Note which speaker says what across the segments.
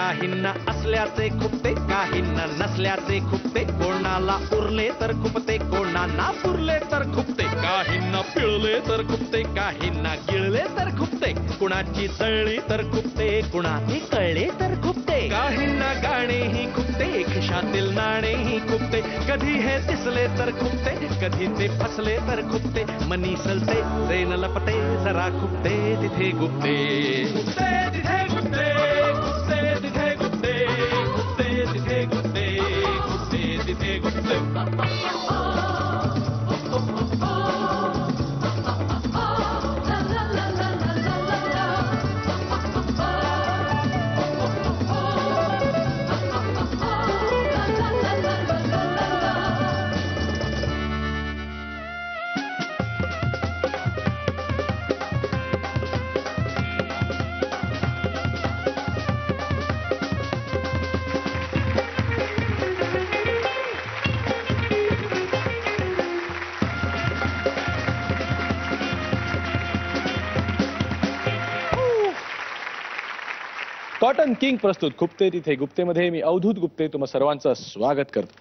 Speaker 1: काहींना असल्याचे खुपते, काहींना नसल्याचे खुपते, कोणाला उरले तर खुपते, कोणाला पुरले तर खुपते, काहींना पिळले तर खुपते, काहींना गिळले तर खुपते, कुणाची तळली तर खुपते, कुणाचे कळले तर खुपते, काहींना गाणेही खुपते, खिशातील नाणेही खुपते, कधी हे दिसले तर खुपते, कधी ते फसले तर खुपते, मनी सलते रेन लपते, जरा खुपते तिथे गुपते, खुपते तिथे गुपते, खुपते तिथे गुपते, खुपते तिथे गुपते, खुपते तिथे गुपते.
Speaker 2: कॉटन किंग प्रस्तुत खुपते तिथे गुप्तेमध्ये मी अवधूत गुप्ते तुम्हा सर्वांचं स्वागत करतो.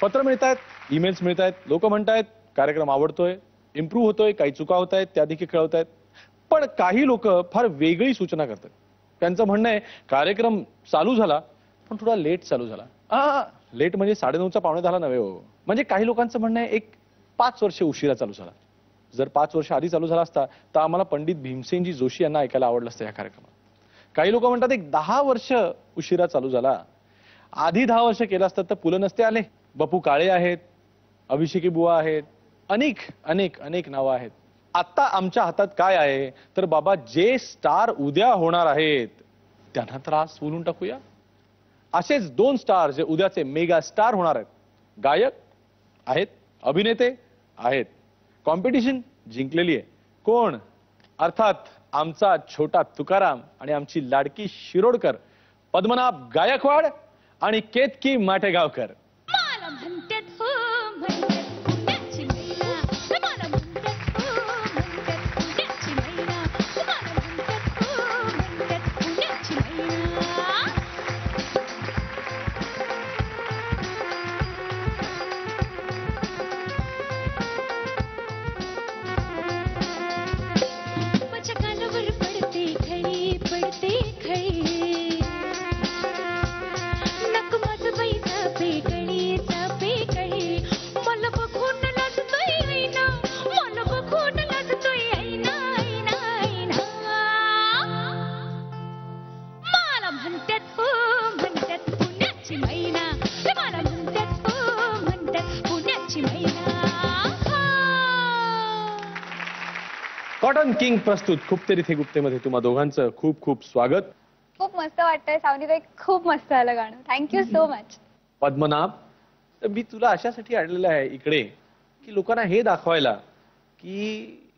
Speaker 2: पत्र मिळतायत, ईमेल्स मिळतायत, लोक म्हणतायत कार्यक्रम आवडतोय, इम्प्रूव्ह होतोय, काही चुका होत आहेत त्या देखील कळवतायत. पण काही लोक फार वेगळी सूचना करतात. त्यांचं म्हणणं आहे कार्यक्रम चालू झाला पण थोडा लेट चालू झाला. लेट म्हणजे 9:30चा पावणे 10ला नव्हे हो. म्हणजे काही लोकांचं म्हणणं आहे एक 5 वर्ष उशिरा चालू झाला. जर 5 वर्ष आधी चालू झाला असता तर आम्हाला पंडित भीमसेनजी जोशी यांना ऐकायला आवडलं असतं या कार्यक्रमात. काही लोक म्हणतात एक 10 वर्ष उशिरा चालू झाला. आधी 10 वर्ष केलं असतं तर पुलं नसते आले. बपू काळे आहेत, अभिषेकी बुवा आहेत, अनेक अनेक अनेक नावं आहेत. आता आमच्या हातात काय आहे तर बाबा जे स्टार उद्या होणार आहेत त्यांना त्रास बोलून टाकूया. असेच 2 स्टार जे उद्याचे मेगा स्टार होणार आहेत. गायक आहेत, अभिनेते आहेत. कॉम्पिटिशन जिंकलेली आहे. कोण? अर्थात आमचा छोटा तुकाराम आणि आमची लाडकी शिरोडकर, पद्मनाभ गायकवाड आणि केतकी माटेगावकर. कॉटन किंग प्रस्तुत खुपते तिथे गुप्तेमध्ये तुम्हा दोघांचं खूप खूप स्वागत.
Speaker 3: खूप मस्त वाटतंय सावनीताई, खूप मस्त आलं गाणं. Thank you so much.
Speaker 2: पद्मनाभ, तर मी तुला अशासाठी आणलेलं आहे इकडे की लोकांना हे दाखवायला की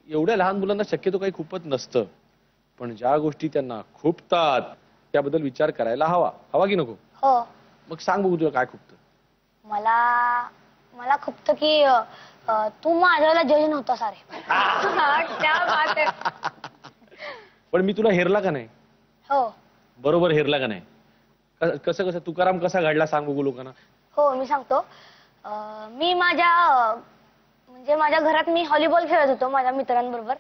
Speaker 2: एवढ्या लहान मुलांना शक्यतो काही खूपच नसतं, पण ज्या गोष्टी त्यांना खूपतात त्याबद्दल विचार करायला हवा. हवा की नको?
Speaker 3: हो.
Speaker 2: मग सांग बघू तुला काय खूपतं.
Speaker 3: मला खूपतं की तू माझ्याला जज नव्हता सारे. क्या बात आहे.
Speaker 2: पण मी तुला हेरला का नाही?
Speaker 3: हो.
Speaker 2: बरोबर हेरला का नाही? कसं कसं तुकाराम कसा घडला सांग बघू लोकांना.
Speaker 3: हो मी सांगतो. मी माझ्या घरात मी व्हॉलीबॉल खेळत होतो माझ्या मित्रांबरोबर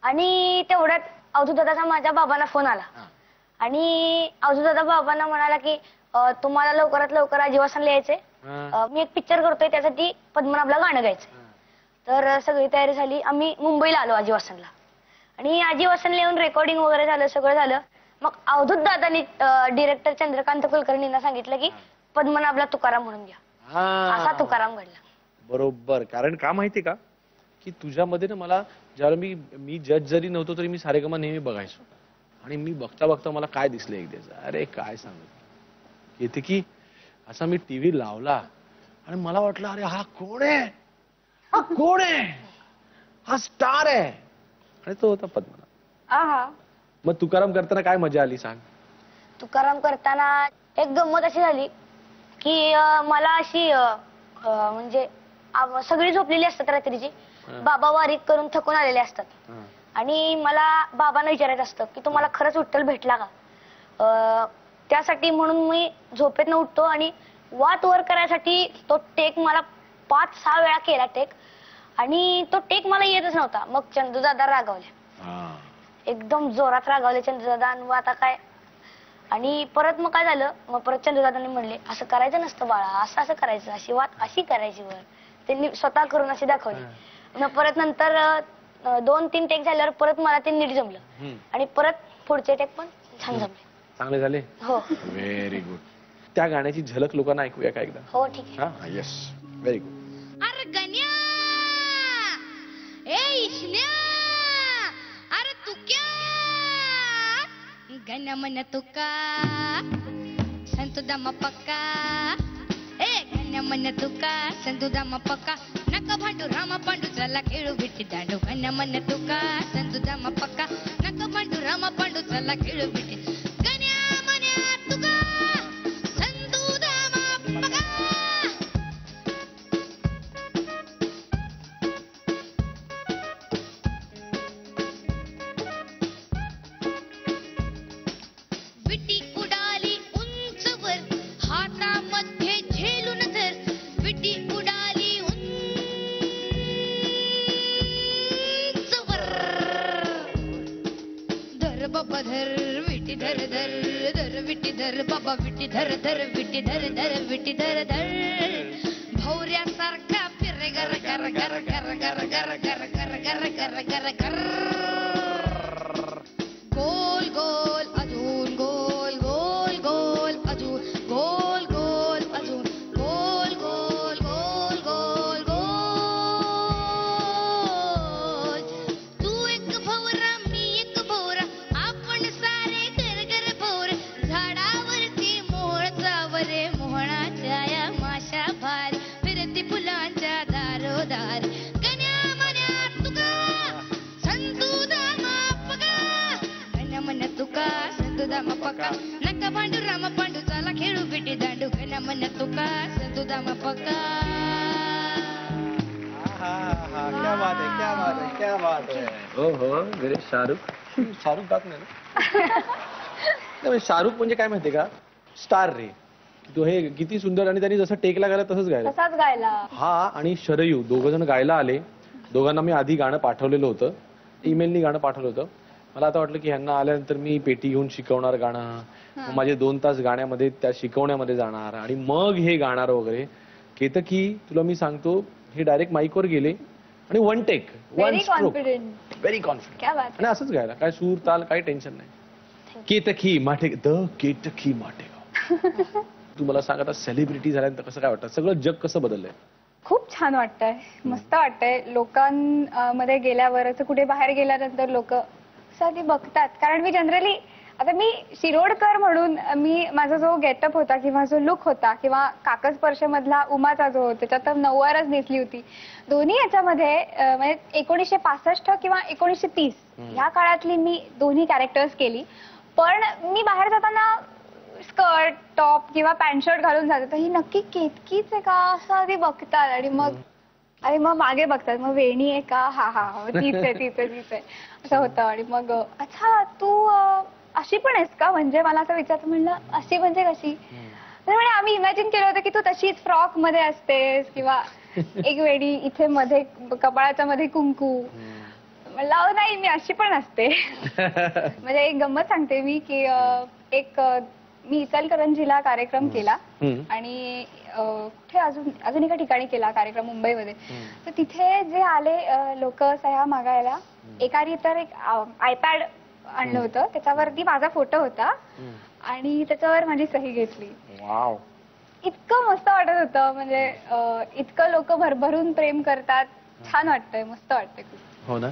Speaker 3: आणि तेवढ्यात अवधूत दादाचा माझ्या बाबांना फोन आला आणि अवधूत दादा बाबांना म्हणाला की तुम्हाला लवकरात लवकर आजीवासनला यायचंय. मी एक पिक्चर करतोय त्यासाठी पद्मनाभला गाणं गायचंय. तर सगळी तयारी झाली. आम्ही मुंबईला आलो आजीवासनला आणि आजीवासनला येऊन रेकॉर्डिंग वगैरे झालं, सगळं झालं. मग अवधूत दादांनी डिरेक्टर चंद्रकांत कुलकर्णींना सांगितलं की पद्मनाभला तुकाराम म्हणून घ्या. असा तुकाराम घडला.
Speaker 2: बरोबर. कारण का माहितीये का की तुझ्यामध्ये ना मला ज्यावेळेला मी जज जरी नव्हतो तरी मी सारेगमा नेहमी बघायचो आणि मी बघता बघता मला काय दिसलं एक दिवस, अरे काय सांगू येते की असा मी टीव्ही लावला आणि मला वाटलं अरे हा कोण आहे, हा कोण आहे, हा स्टार आहे. आणि तो होता पद्मनाभ. मग तुकाराम करताना काय मजा आली सांग?
Speaker 3: तुकाराम करताना एक गंमत अशी झाली की मला अशी म्हणजे सगळी झोपलेली असतात रात्रीची. बाबा वारीत करून थकून आलेले असतात आणि मला बाबांना विचारायचं असतं की तुम्हाला खरंच विठ्ठल भेटला का. त्यासाठी म्हणून मी झोपेतनं उठतो आणि वात वर करायसाठी तो टेक मला 5-6 वेळा केला टेक आणि तो टेक मला येतच नव्हता. मग चंदूदादा रागावले, एकदम जोरात रागावले चंदूदादा. आणि आता काय, आणि परत मग काय झालं, मग परत चंदूदादांनी म्हणले असं करायचं नसतं बाळा, असं असं करायचं, अशी वात अशी करायची वर. त्यांनी स्वतः करून अशी दाखवली. मग परत नंतर 2-3 टेक झाल्यावर परत मला ते नीट जमलं आणि परत पुढचे टेक पण छान जमले,
Speaker 2: चांगले झाले.
Speaker 3: हो.
Speaker 2: Very good. त्या गाण्याची झलक लोकांना ऐकूया का एकदा?
Speaker 3: हो ठीक आहे.
Speaker 2: हा, येस, व्हेरी गुड.
Speaker 4: अरे गण्या, ए इशल्या, अरे तू क्या गण्या मन तुका संतु दम पक्का, ए गण्या मन तुका संतु दम पक्का, नका भांडू रामा पांडू चला खेळू बिट्टी दांडू. गण्या मन तुका संतु दम पक्का, नका भांडू रामा पांडू चला खेळू बिट्टी. गण्या मन्या तुका संतु दम पक्का. विटी उडाली उंचवर हातामध्ये झेलून धर, विटी उडाली उंचवर. धर बाबा धर विटी धर धर धर विटी धर बाबा विटी धर धर विटी धर धर विटी धर धर. भौऱ्यासारखा फिरे गर गर गर गर गर गर गर गर गर गर गर गर. गोल गोल अजून गोल गोल गोल अजून गोल गोल अजून गोल गोल गोल गोल गोल. तू एक भवरा मी एक भवरा, आपण सारे घर घर भोर. झाडावरती मोळ चावरे मोहणाच्या या माशा भारी, फिरती फुलांच्या दारोदार. गण्या मन्या तुका संतू दामा पका, गण्या मन्या तुका संतू दामा पका, नका भांडू रामा पांडू चला खेळू बिटी दांडू. गण्या मन्या तुका संतू दामा पका.
Speaker 5: क्या बात है, क्या बात है, क्या बात है.
Speaker 2: हो हो, मेरे शाहरुख गात नाही ना. नाही, शाहरुख म्हणजे काय माहितीये का, स्टार रे. तो हे किती सुंदर, आणि त्यांनी जसं टेकला गायला तसंच गायला.
Speaker 3: तसाच गायला.
Speaker 2: हा, आणि शरयू दोघ जण गायला आले. दोघांना मी आधी गाणं पाठवलेलं होतं, ईमेलनी गाणं पाठवलं होतं. मला आता वाटलं की ह्यांना आल्यानंतर मी पेटी घेऊन शिकवणार गाणं, मग माझे 2 तास गाण्यामध्ये त्या शिकवण्यामध्ये जाणार आणि मग हे गाणार वगैरे. केतकी, तुला मी सांगतो, हे डायरेक्ट माईकवर गेले आणि 1 टेक, 1 स्ट्रोक, व्हेरी कॉन्फिडंट.
Speaker 3: क्या बात.
Speaker 2: आणि असंच गायला, काय सूर ताल काही टेन्शन नाही. केतकी माटे द केतकी माटेगाव. तू मला सांग, आता सेलिब्रिटी झाल्यानंतर कसं काय वाटतं, सगळं जग कसं बदललंय?
Speaker 6: खूप छान वाटतंय, मस्त वाटतंय. लोकांमध्ये गेल्यावर, असं कुठे बाहेर गेल्यानंतर लोक आधी बघतात. कारण मी जनरली, आता मी शिरोडकर म्हणून मी माझा जो गेटअप होता किंवा जो लुक होता किंवा काकस स्पर्श मधला उमाचा जो होता, त्याच्यात नऊवारच नेसली होती. दोन्ही याच्यामध्ये म्हणजे 1965 किंवा 1930 या काळातली मी दोन्ही कॅरेक्टर्स केली. पण मी बाहेर जाताना स्कर्ट, टॉप किंवा पॅन्ट शर्ट घालून जाते, तर ही नक्की केतकीच आहे का असं आधी बघतात. आणि मग मागे बघतात, मग वेणी आहे का, हा हा तीच आहे तीच आहे तीच आहे असं होतं. आणि मग अच्छा तू अशी पण आहेस का, म्हणजे मला असं विचारतं. म्हणलं अशी म्हणजे कशी, तर म्हणे आम्ही इमॅजिन केलं होतं की तू तशीच फ्रॉक मध्ये असतेस किंवा एक वेळी इथे मध्ये कपाळाच्या मध्ये कुंकू. म्हणलं नाही, मी अशी पण असते. म्हणजे एक गंमत सांगते मी की मी इचलकरंजीला कार्यक्रम केला आणि कुठे अजून एका ठिकाणी केला कार्यक्रम मुंबईमध्ये. तर तिथे जे आले लोक सह्या मागायला, एकाने तर एक आयपॅड आणलं होतं, त्याच्यावरती माझा फोटो होता आणि त्याच्यावर माझी सही घेतली.
Speaker 2: वाव,
Speaker 6: इतकं मस्त वाटत होतं. म्हणजे इतकं लोक भरभरून प्रेम करतात, छान वाटतंय, मस्त वाटतंय खूप.
Speaker 2: हो ना.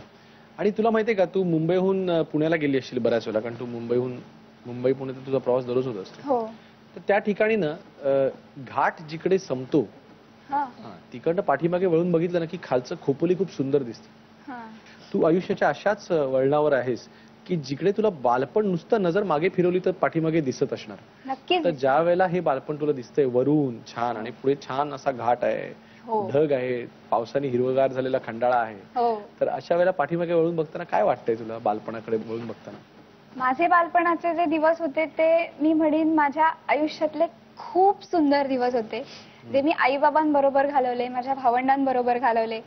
Speaker 2: आणि तुला माहितीये का, तू मुंबईहून पुण्याला गेली असशील बऱ्याच वेळा, कारण तू मुंबई पुणे तर तुझा प्रवास दररोज होत असतो.
Speaker 6: हो.
Speaker 2: तर त्या ठिकाणी ना घाट जिकडे संपतो तिकडनं पाठीमागे वळून बघितलं ना की खालचं खोपोली खूप सुंदर दिसतं. तू आयुष्याच्या अशाच वळणावर आहेस की जिकडे तुला बालपण नुसतं नजर मागे फिरवली तर पाठीमागे दिसत असणार.
Speaker 6: नक्कीच.
Speaker 2: तर ज्या वेळेला हे बालपण तुला दिसतंय वरून छान, आणि पुढे छान असा घाट आहे, ढग आहे, पावसाने हिरवगार झालेला खंडाळा आहे, तर अशा वेळेला पाठीमागे वळून बघताना काय वाटतंय तुला, बालपणाकडे वळून बघताना?
Speaker 6: माझे बालपणाचे जे दिवस होते ते मी म्हणेन माझ्या आयुष्यातले खूप सुंदर दिवस होते, जे मी आई बाबांबरोबर घालवले, माझ्या भावंडांबरोबर घालवले,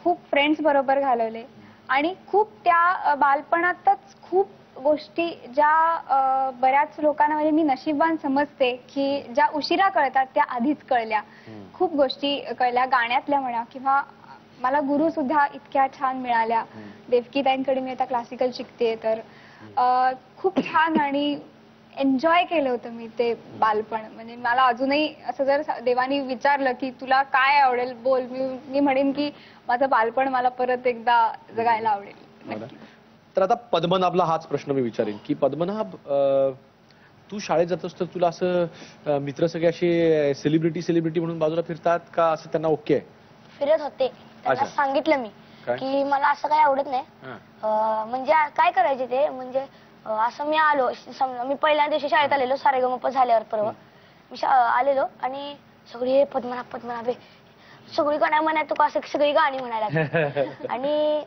Speaker 6: खूप फ्रेंड्स बरोबर घालवले आणि खूप त्या बालपणातच खूप गोष्टी ज्या बऱ्याच लोकांना म्हणजे मी नशीबवान समजते की ज्या उशिरा कळतात त्या आधीच कळल्या. खूप गोष्टी कळल्या, गाण्यातल्या म्हणा किंवा मला गुरु सुद्धा इतक्या छान मिळाल्या. देवकीताईंकडे मी आता क्लासिकल शिकते, तर खूप छान आणि एन्जॉय केलं होतं मी ते बालपण. म्हणजे मला अजूनही असं जर देवानी विचारलं की तुला काय आवडेल बोल, मी म्हणेन की माझं बालपण मला परत एकदा जगायला आवडेल.
Speaker 2: तर आता पद्मनाभला हाच प्रश्न मी विचारेन की पद्मनाभ, तू शाळेत जात असतो तुला असं मित्र सगळे असे सेलिब्रिटी म्हणून बाजूला फिरतात का, असं त्यांना ओके आहे?
Speaker 3: फिरत होते, त्यांना सांगितलं मी की मला असं काही आवडत नाही. म्हणजे काय करायचे ते, म्हणजे असं मी आलो, समजा मी पहिल्या दिवशी शाळेत आलेलो सारेगमप झाल्यावर परवा मी आलेलो आणि सगळी पद्मनाभ सगळी गाणी म्हणाय तू असं सगळी गाणी म्हणायला आणि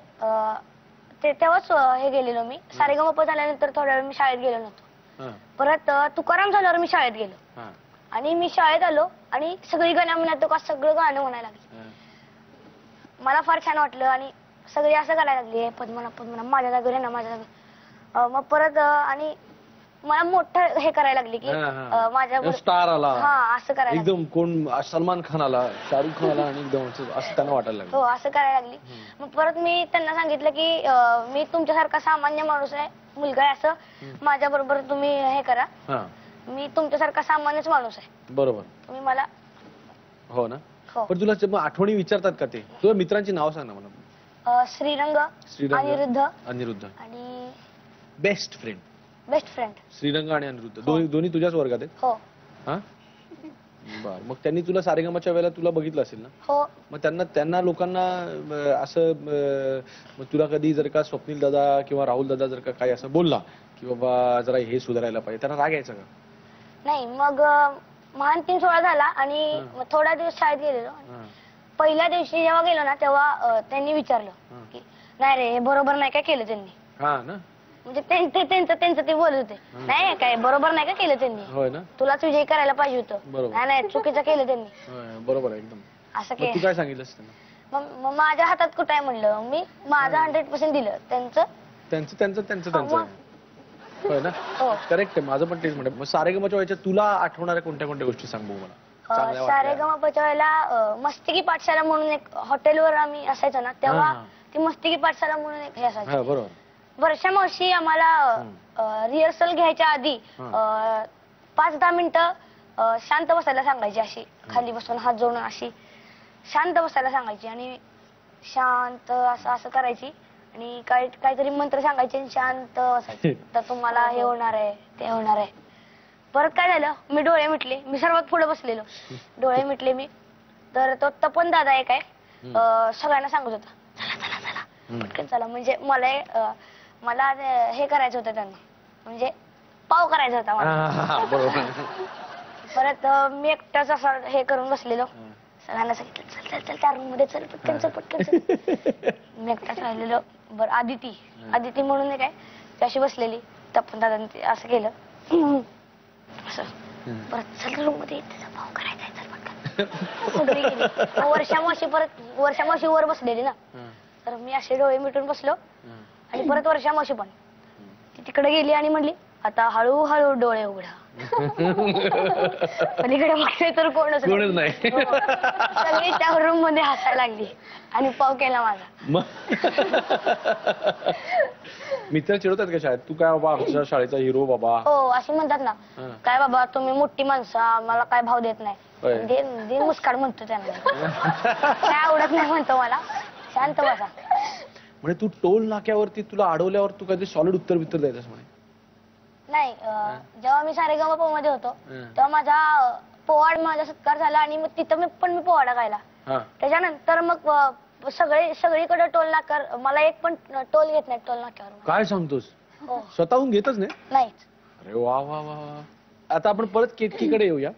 Speaker 3: तेव्हाच हे गेलेलो मी. सारेगमप झाल्यानंतर थोड्या वेळ मी शाळेत गेलो नव्हतो. परत तुकाराम झाल्यावर मी शाळेत गेलो आणि मी शाळेत आलो आणि सगळी गाणी म्हणतो का सगळं गाणं म्हणायला लागली. मला फार छान वाटलं आणि सगळी असं करायला लागली, पद्मनाभ माझ्या जागेवर आहे ना, माझ्या जागेवर. मग परत आणि मला मोठं हे करायला लागली की माझ्या
Speaker 2: स्टार आला,
Speaker 3: असं करायला
Speaker 2: एकदम कोण सलमान खान आला, शाहरुख खान आला आणि एकदम असं त्यांना वाटायला लागलं.
Speaker 3: हो, असं करायला लागली. मग परत मी त्यांना सांगितलं की मी तुमच्यासारखा सामान्य माणूस आहे, मुलगा आहे, असं माझ्या बरोबर तुम्ही हे करा, मी तुमच्यासारखा सामान्यच माणूस आहे.
Speaker 2: बरोबर,
Speaker 3: तुम्ही मला.
Speaker 2: हो ना. पण तुला आठवणी विचारतात का ते? तुझ्या मित्रांची नाव सांग ना मला.
Speaker 3: श्रीरंग,
Speaker 2: अनिरुद्ध
Speaker 3: आणि
Speaker 2: बेस्ट फ्रेंड श्रीरंग आणि अनिरुद्ध दोन्ही तुझ्याच वर्गात आहेत?
Speaker 3: हो.
Speaker 2: हा, बर. मग त्यांनी तुला सारेगमच्या वेळेला तुला बघितलं असेल ना?
Speaker 3: हो.
Speaker 2: मग त्यांना लोकांना असं मग तुला कधी जर का स्वप्नील दादा किंवा राहुल दादा जर का काही असं बोलला की बाबा जरा हे सुधारायला पाहिजे, त्यांना राग यायचा का?
Speaker 3: नाही. मग महाअंतिम सोहळा झाला आणि थोडा दिवस शाळेत गेलेलो. पहिल्या दिवशी जेव्हा गेलो ना तेव्हा त्यांनी विचारलं की नाही रे, हे बरोबर नाही काय केलं त्यांनी.
Speaker 2: हा ना,
Speaker 3: म्हणजे त्यांचं ते बोलत होते, नाही काय बरोबर नाही का केलं त्यांनी,
Speaker 2: होय ना,
Speaker 3: तुलाच विजयी करायला पाहिजे होतं, नाही चुकीचं केलं त्यांनी.
Speaker 2: बरोबर आहे एकदम.
Speaker 3: असं
Speaker 2: मग तू काय सांगितलंस त्यांना?
Speaker 3: मग माझ्या हातात कुठं आहे म्हणलं, मी माझं 100% दिलं, त्यांचं
Speaker 2: होय ना. करेक्ट आहे, माझं पण तेच म्हणत. मग सारेगमच्या व्हायच्या तुला आठवणाऱ्या कोणत्या कोणत्या गोष्टी सांगू मला?
Speaker 3: सारेगमपच्या वेळेला मस्तिकी पाठशाला म्हणून एक हॉटेलवर आम्ही असायचो ना, तेव्हा ती मस्तिकी पाठशाला म्हणून एक हे असायचं.
Speaker 2: बरोबर.
Speaker 3: वर्षा मावशी आम्हाला रिहर्सल घ्यायच्या आधी 5-10 मिनिटं शांत बसायला सांगायची, अशी खाली बसून हात जोडून अशी शांत बसायला सांगायची आणि शांत असं करायची आणि काहीतरी मंत्र सांगायचे आणि शांत बसायची. तर तुम्हाला हे होणार आहे, ते होणार आहे. परत काय झालं, मी डोळे मिटले, मी सर्वात पुढे बसलेलो, डोळे मिटले मी, तर तो तपन दादा एक आहे, सगळ्यांना सांगत होता चला चला चला पटकन चला. म्हणजे मला हे करायचं होतं त्यांना, म्हणजे पाव करायचा होता मला. परत मी एकटाच असं हे करून बसलेलो, सगळ्यांना सांगितलं चल चल त्या रूम मध्ये चल पटकन. मी एकटाच राहिलेलो. बरं, आदिती म्हणून काय त्याशी बसलेली, तपन दादांनी असं केलं असं, परत चल रूम मध्ये पाव करायचा चल पटकन. वर्षा मावशी वर बसलेली ना, तर मी असे डोळे मिटून बसलो आणि परत वर्षा मावशी पण ती तिकडे गेली आणि म्हणली आता हळूहळू डोळे उघडा. पलीकडे बघते तर कोणच नाही. सगळी त्या रूम मध्ये हसायला लागली आणि पाव केला माझा.
Speaker 2: मित्र चिडवतात का शाळेत, तू काय बाबा आमच्या शाळेचा हिरो बाबा?
Speaker 3: हो, अशी म्हणतात ना, काय बाबा तुम्ही मोठी माणसं, मला काय भाव देत नाही, दे मुस्काड म्हणतो त्यांना. काय आवडत नाही म्हणतो मला, शांत बसा.
Speaker 2: म्हणजे तू टोल नाक्यावरती तुला अडवल्यावर तू काहीतरी सॉलिड उत्तर द्यायचं म्हणे?
Speaker 3: नाही, जेव्हा मी सारेगम मध्ये होतो तेव्हा माझा पोवाड माझा सत्कार झाला आणि मग तिथं मी पोवाडा गायला. त्याच्यानंतर मग सगळीकडे टोल नाक्यावर, मला एक पण टोल घेत नाही टोल नाक्यावर.
Speaker 2: काय सांगतोस? स्वतःहून घेतच नाही? अरे वा वा वा. आता आपण परत केतकीकडे येऊया.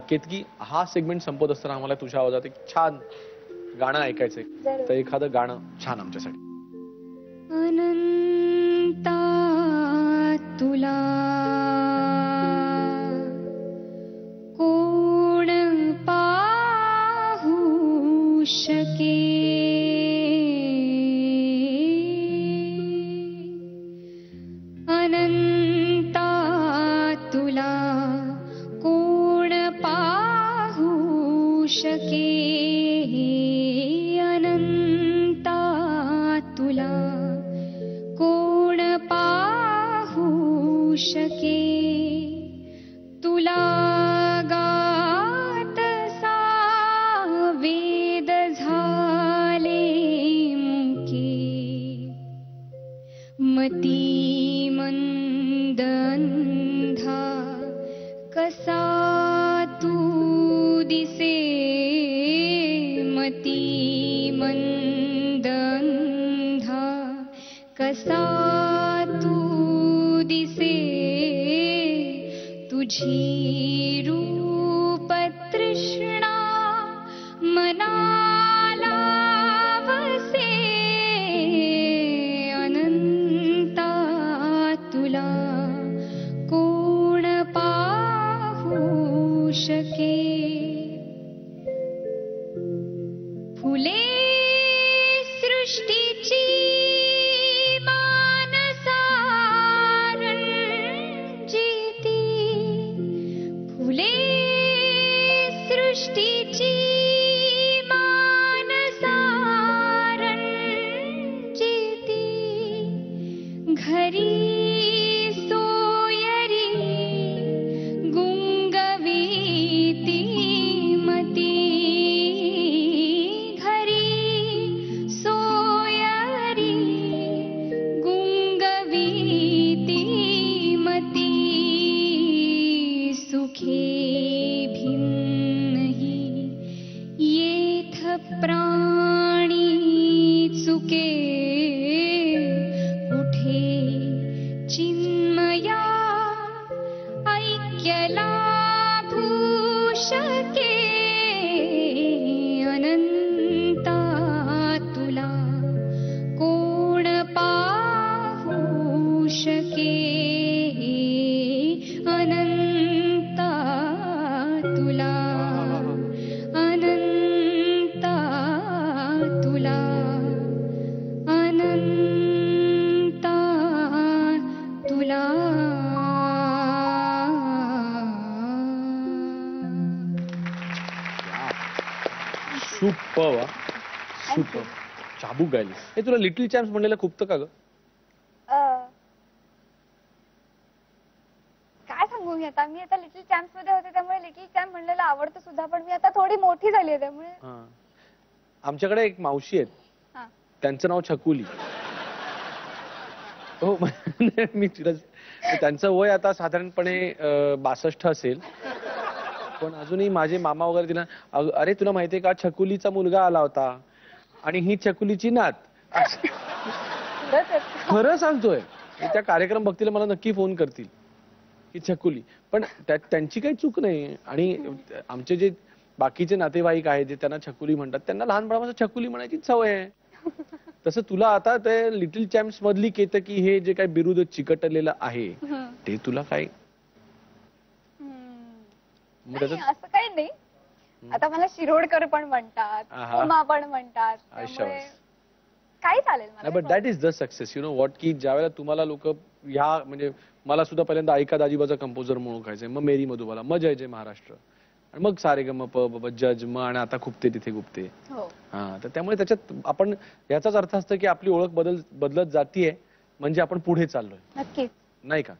Speaker 2: केतकी, हा सेगमेंट संपत असताना आम्हाला तुझ्या आवाजात एक छान गाणं ऐकायचंय, तर एखादं गाणं छान आमच्यासाठी.
Speaker 6: तुला कोण पाहू शके अनंता तुला कोण पाहू शके अनंता तुला कोण पाहू शके तुला गातसा वेद झाले मुके मती मंद अंधा कसा तू दिसे मती मंद अंधा कसा तू दिसे तुझी रूप तृष्णा मनाला वसे अनंता तुला कोण पाहू शके फुले सृष्टीची मानसारंजिती फुले सृष्टीची मानसारंजिती घरी सोयरी गुंगवीती मती घरी सोयरी गुंगवीती मती सुखे भिन्नही येथ प्राणी चुके कुठे चिन्मया ऐक्य लाभू शके अनंता तुला कोण पाहू शके अनंता तुला अनंता तुला अनंता तुला
Speaker 2: सुपर सुपर चाबूक गायली. हे तुला लिटिल चॅम्प्स म्हणलेलं खूपतं का ग?
Speaker 6: काय सांगू मी आता लिटिल चॅम्प्स मध्ये होते त्यामुळे लिटिल चॅम्प म्हणलेलं आवडतं सुद्धा पण मी आता थोडी मोठी झाली आहे त्यामुळे
Speaker 2: हा. आमच्याकडे एक मावशी आहेत,
Speaker 6: हा.
Speaker 2: त्यांचं नाव छकुली. हो मी त्यांचं वय आता साधारणपणे 62 असेल, पण अजूनही माझे मामा वगैरे तिला अरे तुला माहितीये का छकुलीचा मुलगा आला होता आणि ही छकुलीची नात. खरं सांगतोय. त्या कार्यक्रम बघतील मला नक्की फोन करतील ही छकुली, पण त्यांची काही चूक नाही. आणि आमचे जे बाकीचे नातेवाईक आहेत जे त्यांना छकुली म्हणतात त्यांना लहानपणापासून छकुली म्हणायची सवय आहे. तसं तुला आता ते लिटिल चॅम्प्स मधली केतकी हे जे काही बिरुद चिकटलेलं आहे ते तुला काय
Speaker 6: असं काही नाही. आता मला शिरोडकर पण म्हणतात, उमा पण म्हणतात, काही चालेल मला.
Speaker 2: But that is the success. You know what की ज्यावेळेला तुम्हाला लोक ह्या म्हणजे मला सुद्धा पहिल्यांदा ऐका दाजीबाचा कंपोजर म्हणून ओळखायचंय, मग मेरी मधुबाला, मग जय जय महाराष्ट्र, आणि मग सारेगमप जज, मग आणि आता खुपते तिथे गुप्ते. हा, तर त्यामुळे त्याच्यात आपण याचाच अर्थ असतो की आपली ओळख बदलत जातीये म्हणजे आपण पुढे चाललोय.
Speaker 6: नक्कीच
Speaker 2: नाही का?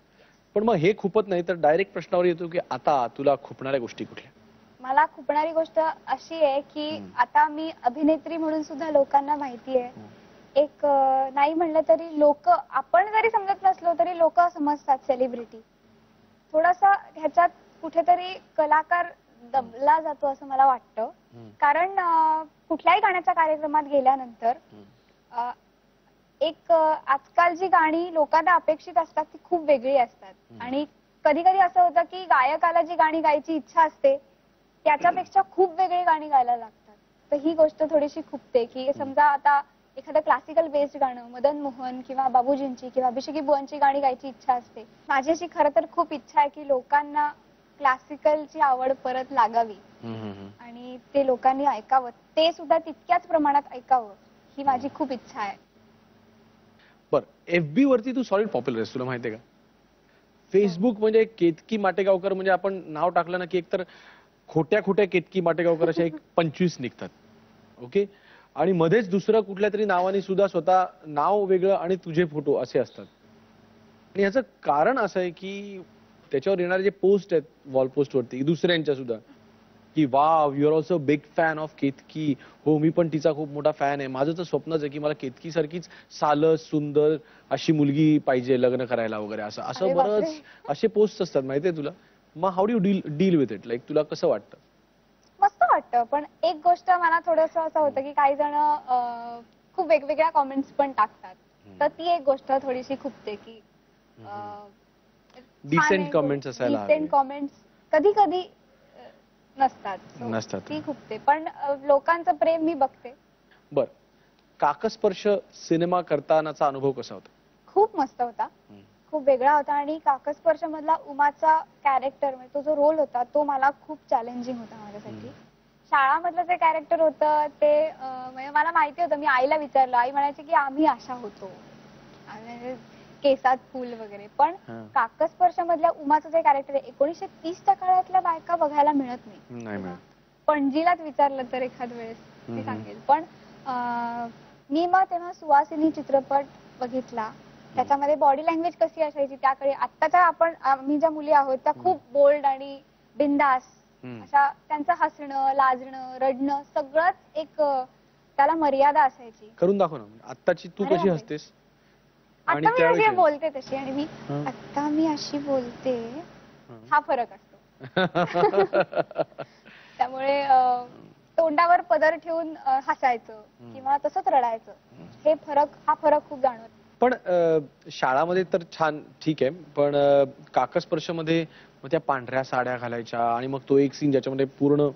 Speaker 2: पण मग हे खूपच नाही तर डायरेक्ट प्रश्नावर येतो की आता तुला खुपणाऱ्या गोष्टी कुठल्या?
Speaker 6: मला खुपणारी गोष्ट अशी आहे की आता मी अभिनेत्री म्हणून सुद्धा लोकांना माहिती आहे. एक नाही म्हणलं तरी लोक, आपण जरी समजत नसलो तरी लोक समजतात सेलिब्रिटी. थोडासा ह्याच्यात कुठेतरी कलाकार दबला जातो असं मला वाटतं. कारण कुठल्याही गाण्याच्या कार्यक्रमात गेल्यानंतर एक आजकाल जी गाणी लोकांना अपेक्षित असतात ती खूप वेगळी असतात. आणि कधी कधी असं होतं की गायकाला जी गाणी गायची इच्छा असते त्याच्यापेक्षा खूप वेगळी गाणी गायला लागतात. तर ही गोष्ट थोडीशी खुपते की समजा आता एखादं क्लासिकल बेस्ड गाणं, मदन मोहन किंवा बाबूजींची किंवा अभिषेकी बुवांची गाणी गायची इच्छा असते. माझी अशी खरं तर खूप इच्छा आहे की लोकांना क्लासिकलची आवड परत लागावी आणि ते लोकांनी ऐकावं, ते सुद्धा तितक्याच प्रमाणात ऐकावं, ही माझी खूप इच्छा आहे.
Speaker 2: बर, FB वरती तू सॉलिड पॉप्युलर आहेस, तुला माहितीये का? फेसबुक म्हणजे केतकी माटेगावकर म्हणजे आपण नाव टाकलं ना की एकतर खोट्या खोट्या केतकी माटेगावकर अशा एक 25 निघतात. ओके, आणि मध्येच दुसरं कुठल्या तरी नावाने सुद्धा स्वतः नाव वेगळं आणि तुझे फोटो असे असतात. आणि याचं कारण असं आहे की त्याच्यावर येणारे जे पोस्ट आहेत वॉल पोस्ट वरती दुसऱ्यांच्या सुद्धा की wow you are also big fan of Ketaki, हो मी पण तिचा खूप मोठा फॅन आहे, माझं तर स्वप्नच आहे की मला केतकी सारखीच सालस सुंदर अशी मुलगी पाहिजे लग्न करायला वगैरे, असं असं
Speaker 6: अरे
Speaker 2: बरंच
Speaker 6: बापरे.
Speaker 2: असे पोस्ट असतात माहितीये तुला. मग how do you deal with it, like तुला कसं वाटतं?
Speaker 6: मस्त वाटतं, पण एक गोष्ट मला थोडंसं असं होतं की काही जण खूप वेगवेगळ्या कॉमेंट्स पण टाकतात, तर ती एक गोष्ट थोडीशी खुपते की
Speaker 2: डिसेंट कमेंट्स असायला हवे.
Speaker 6: डिसेंट कॉमेंट्स कधी कधी नसतात. So,
Speaker 2: नसतात.
Speaker 6: ती खुपते, पण लोकांचं प्रेम मी बघते.
Speaker 2: बर, काकस्पर्श सिनेमा करतानाचा अनुभव कसा होता?
Speaker 6: खूप मस्त होता, खूप वेगळा होता. आणि काकस्पर्श मधला उमाचा कॅरेक्टर म्हणजे तो जो रोल होता तो मला खूप चॅलेंजिंग होता माझ्यासाठी. शाळामधलं जे कॅरेक्टर होतं ते म्हणजे मला माहिती होतं, मी आईला विचारलं, आई म्हणायची की आम्ही अशा होतो आणि केसात फुल वगैरे, पण काकस्पर्श मधल्या उमाचं जे कॅरेक्टर आहे 1930च्या काळातल्या बायका बघायला मिळत
Speaker 2: नाही मिळत.
Speaker 6: पणजीलाच विचारलं तर एखाद वेळेस ती सांगेल. पण मी मग तेव्हा सुवासिनी चित्रपट बघितला, त्याच्यामध्ये बॉडी लँग्वेज कशी असायची त्याकडे. आत्ताच्या आम्ही ज्या मुली आहोत त्या खूप बोल्ड आणि बिंदास अशा, त्यांचं हसणं लाजणं रडणं सगळंच एक त्याला मर्यादा असायची.
Speaker 2: करून दाखव ना आत्ताची, तू कशी हसतेस आणि
Speaker 6: आता मी
Speaker 2: त्यावेळी
Speaker 6: अशी बोलते तशी, आणि मी आता मी अशी बोलते, हा फरक असतो. त्यामुळे तोंडावर पदर ठेवून हसायचं किंवा तसंच रडायचं, हा फरक खूप जाणवत.
Speaker 2: पण शाळामध्ये तर छान ठीक आहे, पण काकस्पर्श मध्ये मग त्या पांढऱ्या साड्या घालायच्या आणि मग तो एक सीन ज्याच्यामध्ये पूर्ण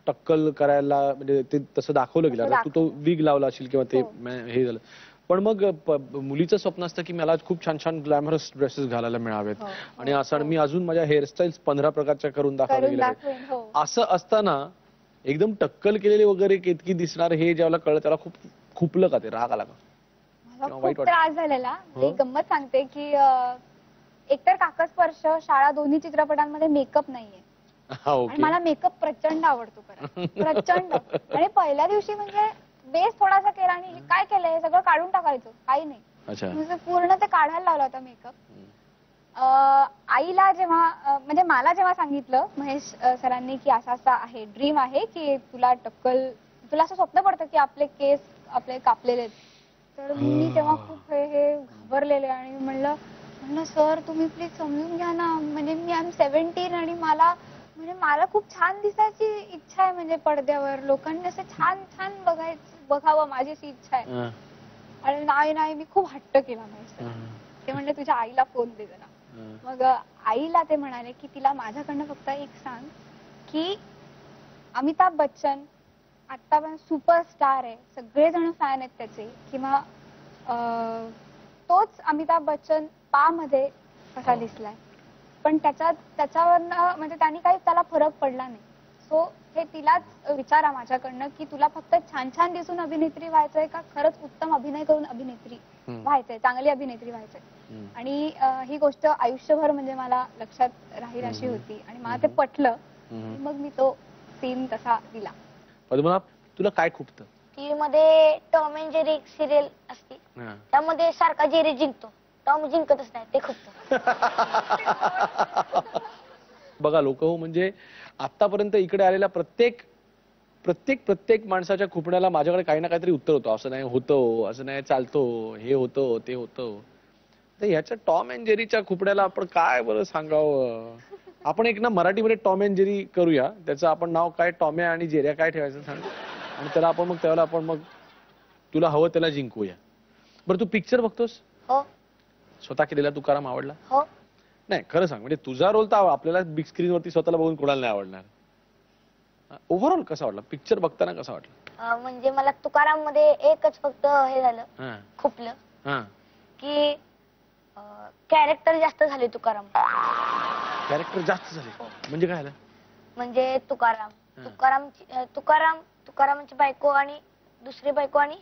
Speaker 2: टक्कल करायला म्हणजे ते तसं दाखवलं गेलं. तू तो विग लावला असेल किंवा ते हे झालं, पण मग मुलीचं स्वप्न असतं की मला खूप छान छान ग्लॅमरस ड्रेसेस घालायला मिळावेत आणि असं मी अजून माझ्या हेअरस्टाईल्स 15 प्रकारच्या करून दाखवल्या गेल्या. असं असताना एकदम टक्कल केलेले वगैरे केतकी दिसणार हे ज्याला कळलं त्याला खूप खुपलं का, ते राग आला का?
Speaker 6: खूप त्रास झालेला. एक गंमत सांगते की एकतर काकस्पर्श शाळा दोन्ही चित्रपटांमध्ये मेकअप नाहीये आणि मला मेकअप प्रचंड आवडतो करायला, प्रचंड. आणि पहिल्या दिवशी म्हणजे बेस थोडासा केला आणि काय केलंय सगळं काढून टाकायचं, काही नाही, म्हणजे पूर्ण ते काढायला लावला होता मेकअप. आईला जेव्हा म्हणजे मला जेव्हा सांगितलं महेश सरांनी की असा असा आहे, ड्रीम आहे की तुला तुला असं स्वप्न पडतं की आपले केस आपले कापलेले आहेत, तर मी तेव्हा खूप हे घाबरलेले आणि म्हणलं सर तुम्ही प्लीज समजून घ्या ना, म्हणजे मी आय एम 17 आणि मला खूप छान दिसायची इच्छा आहे, म्हणजे पडद्यावर लोकांनी असं छान छान बघावं माझी अशी इच्छा आहे. आणि नाही मी खूप हट्ट केला नाही. ते म्हणले तुझ्या आईला फोन दे जरा. मग आईला ते म्हणाले की तिला माझ्याकडनं फक्त एक सांग की अमिताभ बच्चन आता पण सुपरस्टार आहे, सगळेजण फॅन आहेत त्याचे, किंवा तोच अमिताभ बच्चन पा मध्ये कसा दिसलाय, पण त्याच्यावरनं म्हणजे त्यांनी काही त्याला फरक पडला नाही. सो हे तिलाच विचारा माझ्याकडनं की तुला फक्त छान छान दिसून अभिनेत्री व्हायचंय का खरंच उत्तम अभिनय करून अभिनेत्री व्हायचंय, चांगली अभिनेत्री व्हायचंय. आणि ही गोष्ट आयुष्यभर म्हणजे मला लक्षात राहील अशी होती आणि मला ते पटलं. मग मी तो सीन तसा दिला.
Speaker 2: पद्मनाभ तुला काय खुपतं?
Speaker 3: टीव्ही मध्ये टॉम अँड जेरी सिरियल असते, त्यामध्ये सारखा जेरी जिंकतो, टॉम जिंकतच नाही, ते खुपतं.
Speaker 2: बघा लोक म्हणजे आतापर्यंत इकडे आलेल्या प्रत्येक माणसाच्या खुपण्याला माझ्याकडे काही ना काहीतरी उत्तर होतं. असं नाही होतं, असं नाही चालतो, हे होतं ते होतं. तर ह्याच्या टॉम अँड जेरीच्या खुपण्याला आपण काय बरं सांगावं. आपण एक ना मराठीमध्ये टॉम अँड जेरी करूया, त्याचं आपण नाव काय टॉम्या आणि जेऱ्या काय ठेवायचं सांग, आणि त्याला आपण मग त्यावेळेला आपण मग तुला हवं त्याला जिंकूया. बरं तू पिक्चर बघतोस?
Speaker 3: हो.
Speaker 2: स्वतः केलेला तुकाराम आवडला?
Speaker 3: हो.
Speaker 2: नाही खरं सांग, म्हणजे तुझा रोल तर आपल्याला बिग स्क्रीन वरती स्वतःला बघून कोणाला नाही आवडणार. ओव्हरऑल कसा वाटला पिक्चर बघताना कसा वाटला?
Speaker 3: म्हणजे मला तुकाराम मध्ये एकच फक्त हे झालं
Speaker 2: हा
Speaker 3: खुपलं
Speaker 2: हा
Speaker 3: की कॅरेक्टर जास्त झाले तुकाराम.
Speaker 2: कॅरेक्टर जास्त झाले म्हणजे काय झालं?
Speaker 3: म्हणजे तुकारामची बायको आणि दुसरी बायको आणि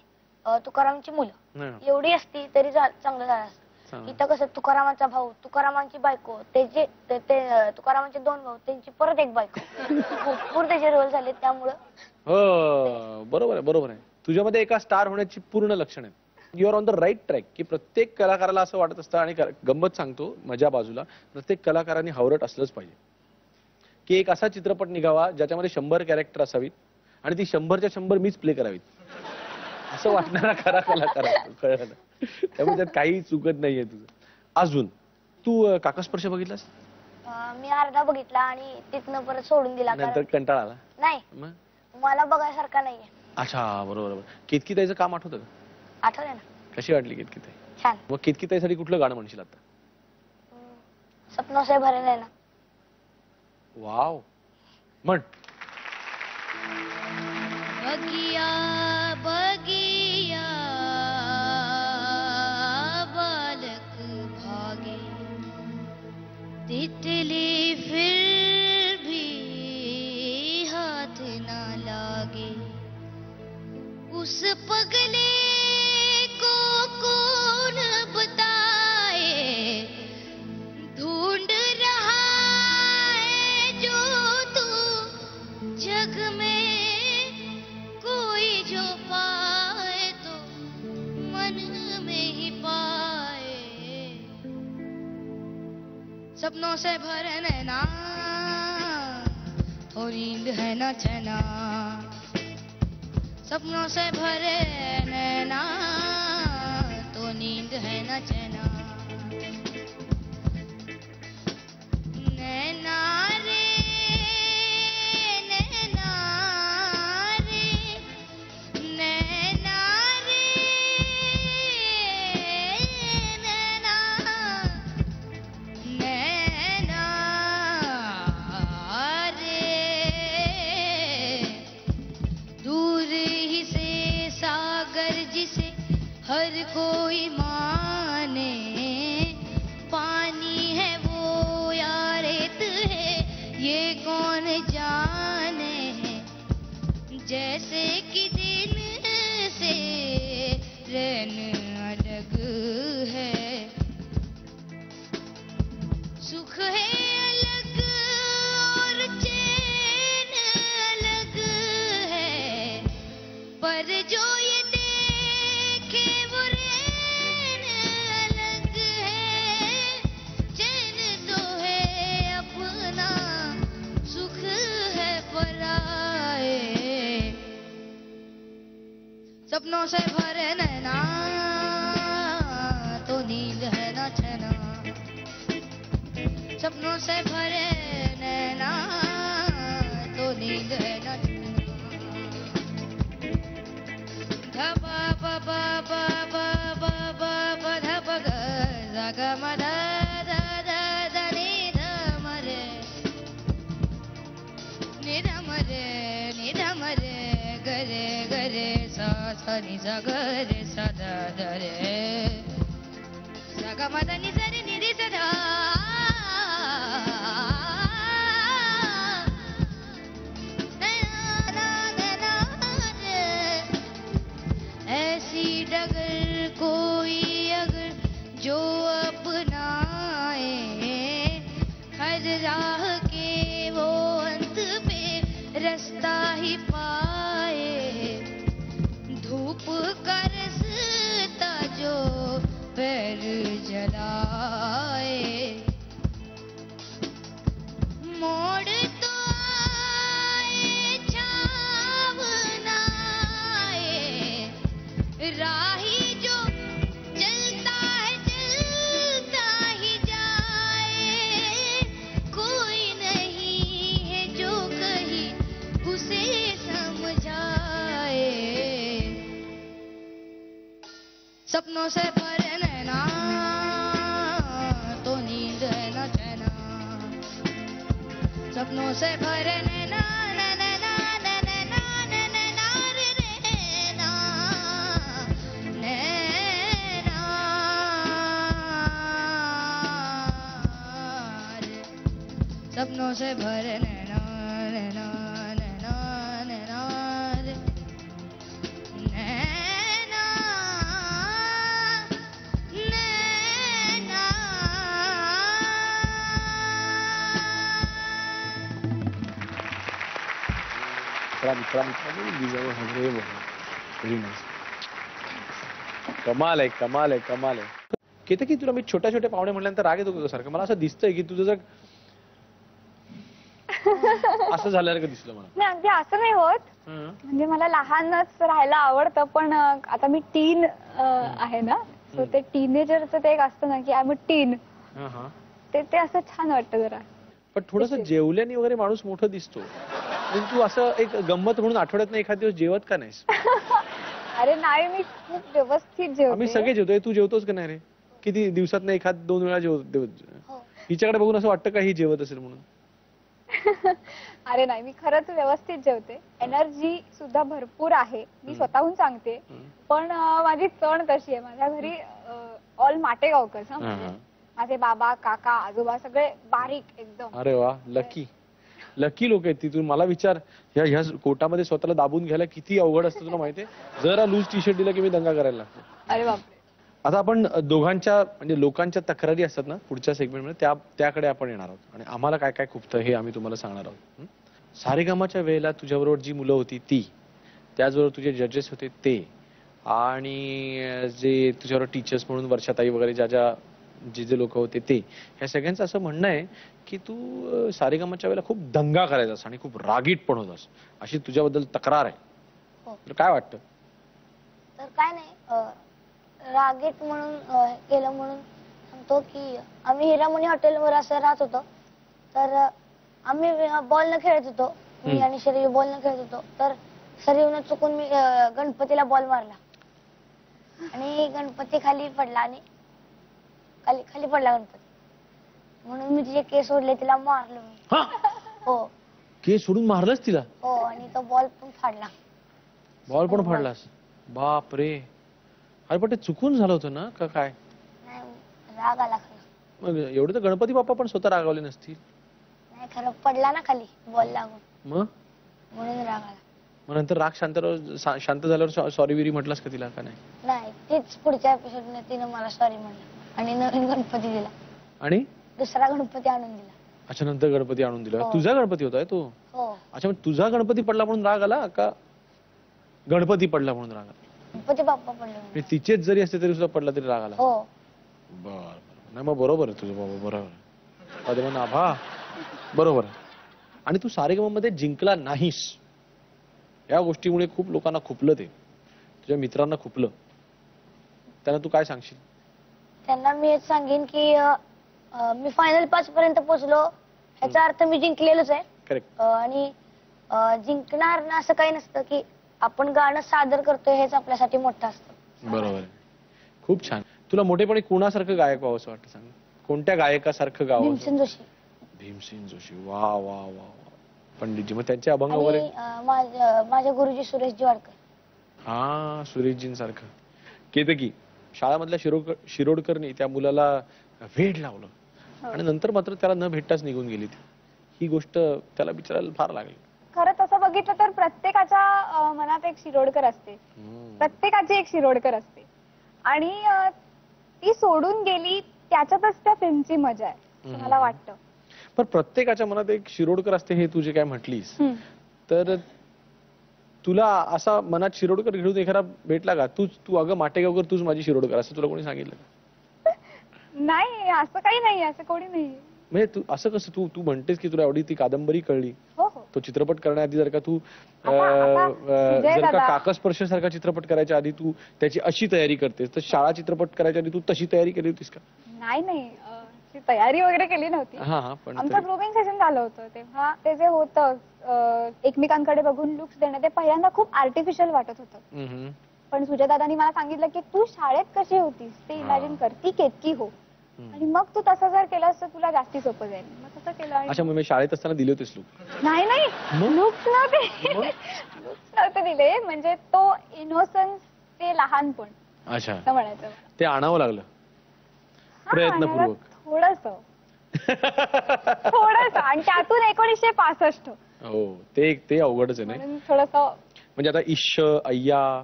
Speaker 3: तुकारामची मुलं एवढी असती तरी चांगलं झालं असतं. इथं कसं तुकारामाचा भाऊ, तुकारामांची बायको, तुकारामांचे 2 भाऊ, त्यांची परत एक बायको, भरपूर त्याचे रोल झाले. त्यामुळं
Speaker 2: हो बरोबर आहे. तुझ्यामध्ये एका स्टार होण्याची पूर्ण लक्षण आहेत. You are on the right track की प्रत्येक कलाकाराला असं वाटत असतं. आणि गंमत सांगतो मजा बाजूला, प्रत्येक कलाकारांनी हावरट असलंच पाहिजे की एक असा चित्रपट निघावा ज्याच्यामध्ये 100 कॅरेक्टर असावीत आणि ती 100च्या 100 मीच प्ले करावीत असं वाटणारा खरा कलाकार असतो. कळलं ना? त्यामुळे त्यात काही चुकत नाहीये तुझं. अजून तू काकास्पर्श बघितलास?
Speaker 3: मी अर्धा बघितला आणि तिथनं परत सोडून दिला.
Speaker 2: नंतर कंटाळा आला?
Speaker 3: नाही,
Speaker 2: मग
Speaker 3: मला बघायसारखा नाहीये.
Speaker 2: अच्छा बरोबर. केतकीताईचं काम आठवतं का?
Speaker 3: आठवलं ना?
Speaker 2: कशी वाटली केतकीताई?
Speaker 3: छान.
Speaker 2: मग केतकीताईसाठी कुठलं गाणं म्हणशील आता?
Speaker 3: सपनों से भरे नैना.
Speaker 2: वाव म्हण.
Speaker 4: बगिया बगिया बालक भागे, तितली फिर भी हाथ ना लागे, उस पगले को कौन बताए, ढूंढ रहा है जो तू जग में, कोई जो पाए तो मन में ही पाए, सपनों से भरे नैना और नींद है न चैना, सपनों से भरे नैना तो नींद है न चैना, नैना रे नैना रे नैना रे नैना नैना रे, दूर ही से सागर जिसे हर कोई माने, पानी है वो या रेत है ये कौन जाने, जैसे कि दिन से रैन अलग है, सुख है अलग और चैन अलग है, पर जो ये देखे वो रैन अलग है, चैन तो है अपना, सुख है पराए, सपनों से भरे नैना तो नींद है न चैना, सपनों से भरे नैना तो नींद है न चैना, धपा पपा पपा पपा पधप ग ग म ध ध ध ध नि ध म रे नि ध म रे नि ध म रे ग रे ग रे सा सा नि सा ग रे सा ध ध रे सा ग म ध नि सा रे नि रे सा ध, ऐसी डगर कोई अगर जो अपनाए, हर राह के वो अंत पे रास्ता ही पाए, धूप का रास्ता जो पैर जलाए, मोड़ तो आए छाव ना आए, राही जो चलता ही जाए, कोई नहीं है जो कहीं उसे समझाए, सपनों से भरे नैना तो नींद है न चैना, सपनों से भरे नैना नैना सपनों से भरे नैना नैना नैना नैना रे। नैना नैना
Speaker 2: कमाल आहे कमाल आहे कमाल आहे. केतकी तुला मी छोट्या छोट्या पाहुणे म्हटल्यानंतर राग येतो का सारखं? मला असं दिसतंय की तुझं जर असं झाल्यासारखं दिसलं मला.
Speaker 6: नाही अगदी असं नाही होत. म्हणजे मला लहानच राहायला आवडतं पण आता मी टीन आहे ना, सो ते टीनेजरचं ते एक असतं ना की आय एम अ टीन, ते असं छान वाटतं जरा.
Speaker 2: पण थोडस जेवल्याने वगैरे माणूस मोठं दिसतो. पण तू असं एक गंमत म्हणून आठवड्यात एखाद दिवस जेवत का नाहीस?
Speaker 6: अरे नाही, मी खूप व्यवस्थित जेवते.
Speaker 2: आम्ही सगळे जेवतोय, तू जेवतोस का नाही रे? किती दिवसात एखाद 2 वेळा जेवतो? हिच्याकडे बघून असं वाटतं का ही जेवत असेल म्हणून?
Speaker 6: अरे नाही, मी खरंच व्यवस्थित जेवते. एनर्जी सुद्धा भरपूर आहे, मी स्वतःहून सांगते. पण माझी चण तशी आहे. माझ्या घरी ऑल माटेगावकर, माझे बाबा काका आजोबा सगळे बारीक एकदम.
Speaker 2: अरे वा, लकी लकी लोक आहेत तिथून. मला विचार ह्या कोटामध्ये स्वतःला दाबून घ्यायला किती अवघड असतं तुला माहितीये? जरा लूज टी शर्ट दिला की मी दंगा करायला लागतो.
Speaker 6: अरे बापरे.
Speaker 2: आता आपण दोघांच्या म्हणजे लोकांच्या तक्रारी असतात ना पुढच्या सेगमेंटमध्ये, त्याकडे आपण येणार आहोत आणि आम्हाला काय काय खुपतं हे आम्ही तुम्हाला सांगणार आहोत. सारेगामाच्या वेळेला तुझ्याबरोबर जी मुलं होती ती, त्याचबरोबर तुझे जजेस होते ते, आणि जे तुझ्याबरोबर टीचर्स म्हणून वर्षाताई वगैरे ज्या जे लोक होते ते, ह्या सगळ्यांचं असं म्हणणं आहे की तू सारेगामाच्या वेळेला खूप दंगा करायचास आणि खूप रागीट पण होतास, अशी तुझ्याबद्दल तक्रार आहे. तुला काय वाटतं?
Speaker 3: तर काय नाही, रागीट म्हणून केलं म्हणून सांगतो की आम्ही हिरामणी हॉटेलवर असं राहत होतो. तर आम्ही बॉल न खेळत होतो, मी आणि शरीर बॉल न खेळत होतो. तर शरीरनं चुकून मी गणपतीला बॉल मारला आणि गणपती खाली पडला आणि खाली पडला गणपती, म्हणून मी तिचे केस ओढले, तिला मारलं मी. हो.
Speaker 2: केस सोडून मारलंस तिला?
Speaker 3: हो, आणि तो बॉल पण फाडला.
Speaker 2: बॉल पण फाडलास? बाप रे. अरे पण ते चुकून झालं होतं ना का काय?
Speaker 3: नाही, राग आला खरं.
Speaker 2: मग एवढे तर गणपती बाप्पा पण स्वतः रागावले नसतील?
Speaker 3: नाही, खरं पडला ना खाली बॉल लागून,
Speaker 2: मग
Speaker 3: म्हणून राग आला.
Speaker 2: मग नंतर राग शांत झाल्यावर सॉरी विरी म्हटलास का तिला का नाही?
Speaker 3: नाही, तीच पुढच्या एपिसोडने तिनं मला सॉरी म्हणलं आणि नवीन गणपती दिला
Speaker 2: आणि
Speaker 3: दुसरा गणपती आणून दिला.
Speaker 2: अच्छा, नंतर गणपती आणून दिला.
Speaker 3: हो.
Speaker 2: तुझा गणपती होता तो?
Speaker 3: हो.
Speaker 2: अच्छा, मग तुझा गणपती पडला म्हणून राग आला का गणपती पडला म्हणून राग आला?
Speaker 3: गणपती बाप्पा पडले म्हणून.
Speaker 2: म्हणजे तिचेच जरी असते तरी सुद्धा पडला तरी राग आला?
Speaker 3: हो.
Speaker 2: बर. नाही मग बरोबर आहे तुझं बाबा, बरोबर. अरे आभा, बरोबर. आणि तू सारेगममध्ये जिंकला नाहीस, या गोष्टीमुळे खूप लोकांना खुपलं, ते तुझ्या मित्रांना खुपलं. त्यांना तू काय सांगशील?
Speaker 3: त्यांना मी हेच सांगेन की मी फायनल 5 पर्यंत पोहोचलो, ह्याचा अर्थ मी जिंकलेलोच आहे.
Speaker 2: करेक्ट.
Speaker 3: आणि जिंकणार ना असं काही नसतं, की आपण गाणं सादर करतोय हेच आपल्यासाठी मोठं असतं.
Speaker 2: बरोबर आहे. खूप छान. तुला मोठेपणी कोणासारखं गायक व्हावं असं वाटतं? सांग, कोणत्या गायकासारखं गावं?
Speaker 3: भीमसेन जोशी.
Speaker 2: भीमसेन जोशी. वा वा वा. पंडितजी, मग त्यांचे अभंग वगैरे?
Speaker 3: माझे गुरुजी सुरेशजी वाडकर.
Speaker 2: हा, सुरेशजींसारखं. केतकी, शाळामधल्या शिरोडकरनी त्या मुलाला वेड लावलं आणि नंतर मात्र त्याला न भेटताच निघून गेली. ही गोष्ट त्याला विचारायला फार लागली.
Speaker 6: खरं तसं बघितलं तर प्रत्येकाच्या मनात एक शिरोडकर असते, प्रत्येकाची एक शिरोडकर असते आणि ती सोडून गेली, त्याच्यातच त्या फिल्मची मजा आहे असं मला वाटतं.
Speaker 2: पण प्रत्येकाच्या मनात एक शिरोडकर असते हे तू जे काय म्हटलीस, तर तुला असा मनात शिरोडकर घेऊन एखादा भेटला का? तू अगं माटेगावकर, तूच माझी शिरोडकर, असं तुला कोणी सांगितलं?
Speaker 6: नाही, असं काही नाही, असं कोणी नाही.
Speaker 2: म्हणजे तू असं कसं, तू म्हणतेस की तुला एवढी ती कादंबरी कळली, तो चित्रपट करण्याआधी जर का तू जर का काकस्पर्श सारखा चित्रपट करायच्या आधी तू त्याची अशी तयारी करतेस, तर शाळा चित्रपट करायच्या आधी तू तशी तयारी केली होतीस का?
Speaker 6: नाही, तयारी वगैरे केली नव्हती.
Speaker 2: पण
Speaker 6: आमचं ग्रुमिंग सेशन झालं होतं तेव्हा ते जे होतं एकमेकांकडे बघून लुक्स देणं, ते पहिल्यांदा खूप आर्टिफिशियल वाटत होतं. पण सुजयदादांनी मला सांगितलं की तू शाळेत कशी होतीस ते इमॅजिन कर, ती केतकी हो, आणि मग तू तसं जर केलंस तर तुला जास्ती सोपं जाईल. मग तसं केलं.
Speaker 2: अच्छा, मग मी शाळेत असताना दिले होतेस लुक?
Speaker 6: नाही, लुक्स नव्हते दिले, म्हणजे तो इनोसन्स, ते लहानपण.
Speaker 2: अच्छा,
Speaker 6: म्हणायचं
Speaker 2: ते आणावं लागलं प्रयत्नपूर्वक.
Speaker 6: थोडंसं. थोडस, आणि त्यातून 1965
Speaker 2: हो, ते अवघडच आहे नाही.
Speaker 6: म्हणून थोडस.
Speaker 2: म्हणजे आता इश्श, अय्या,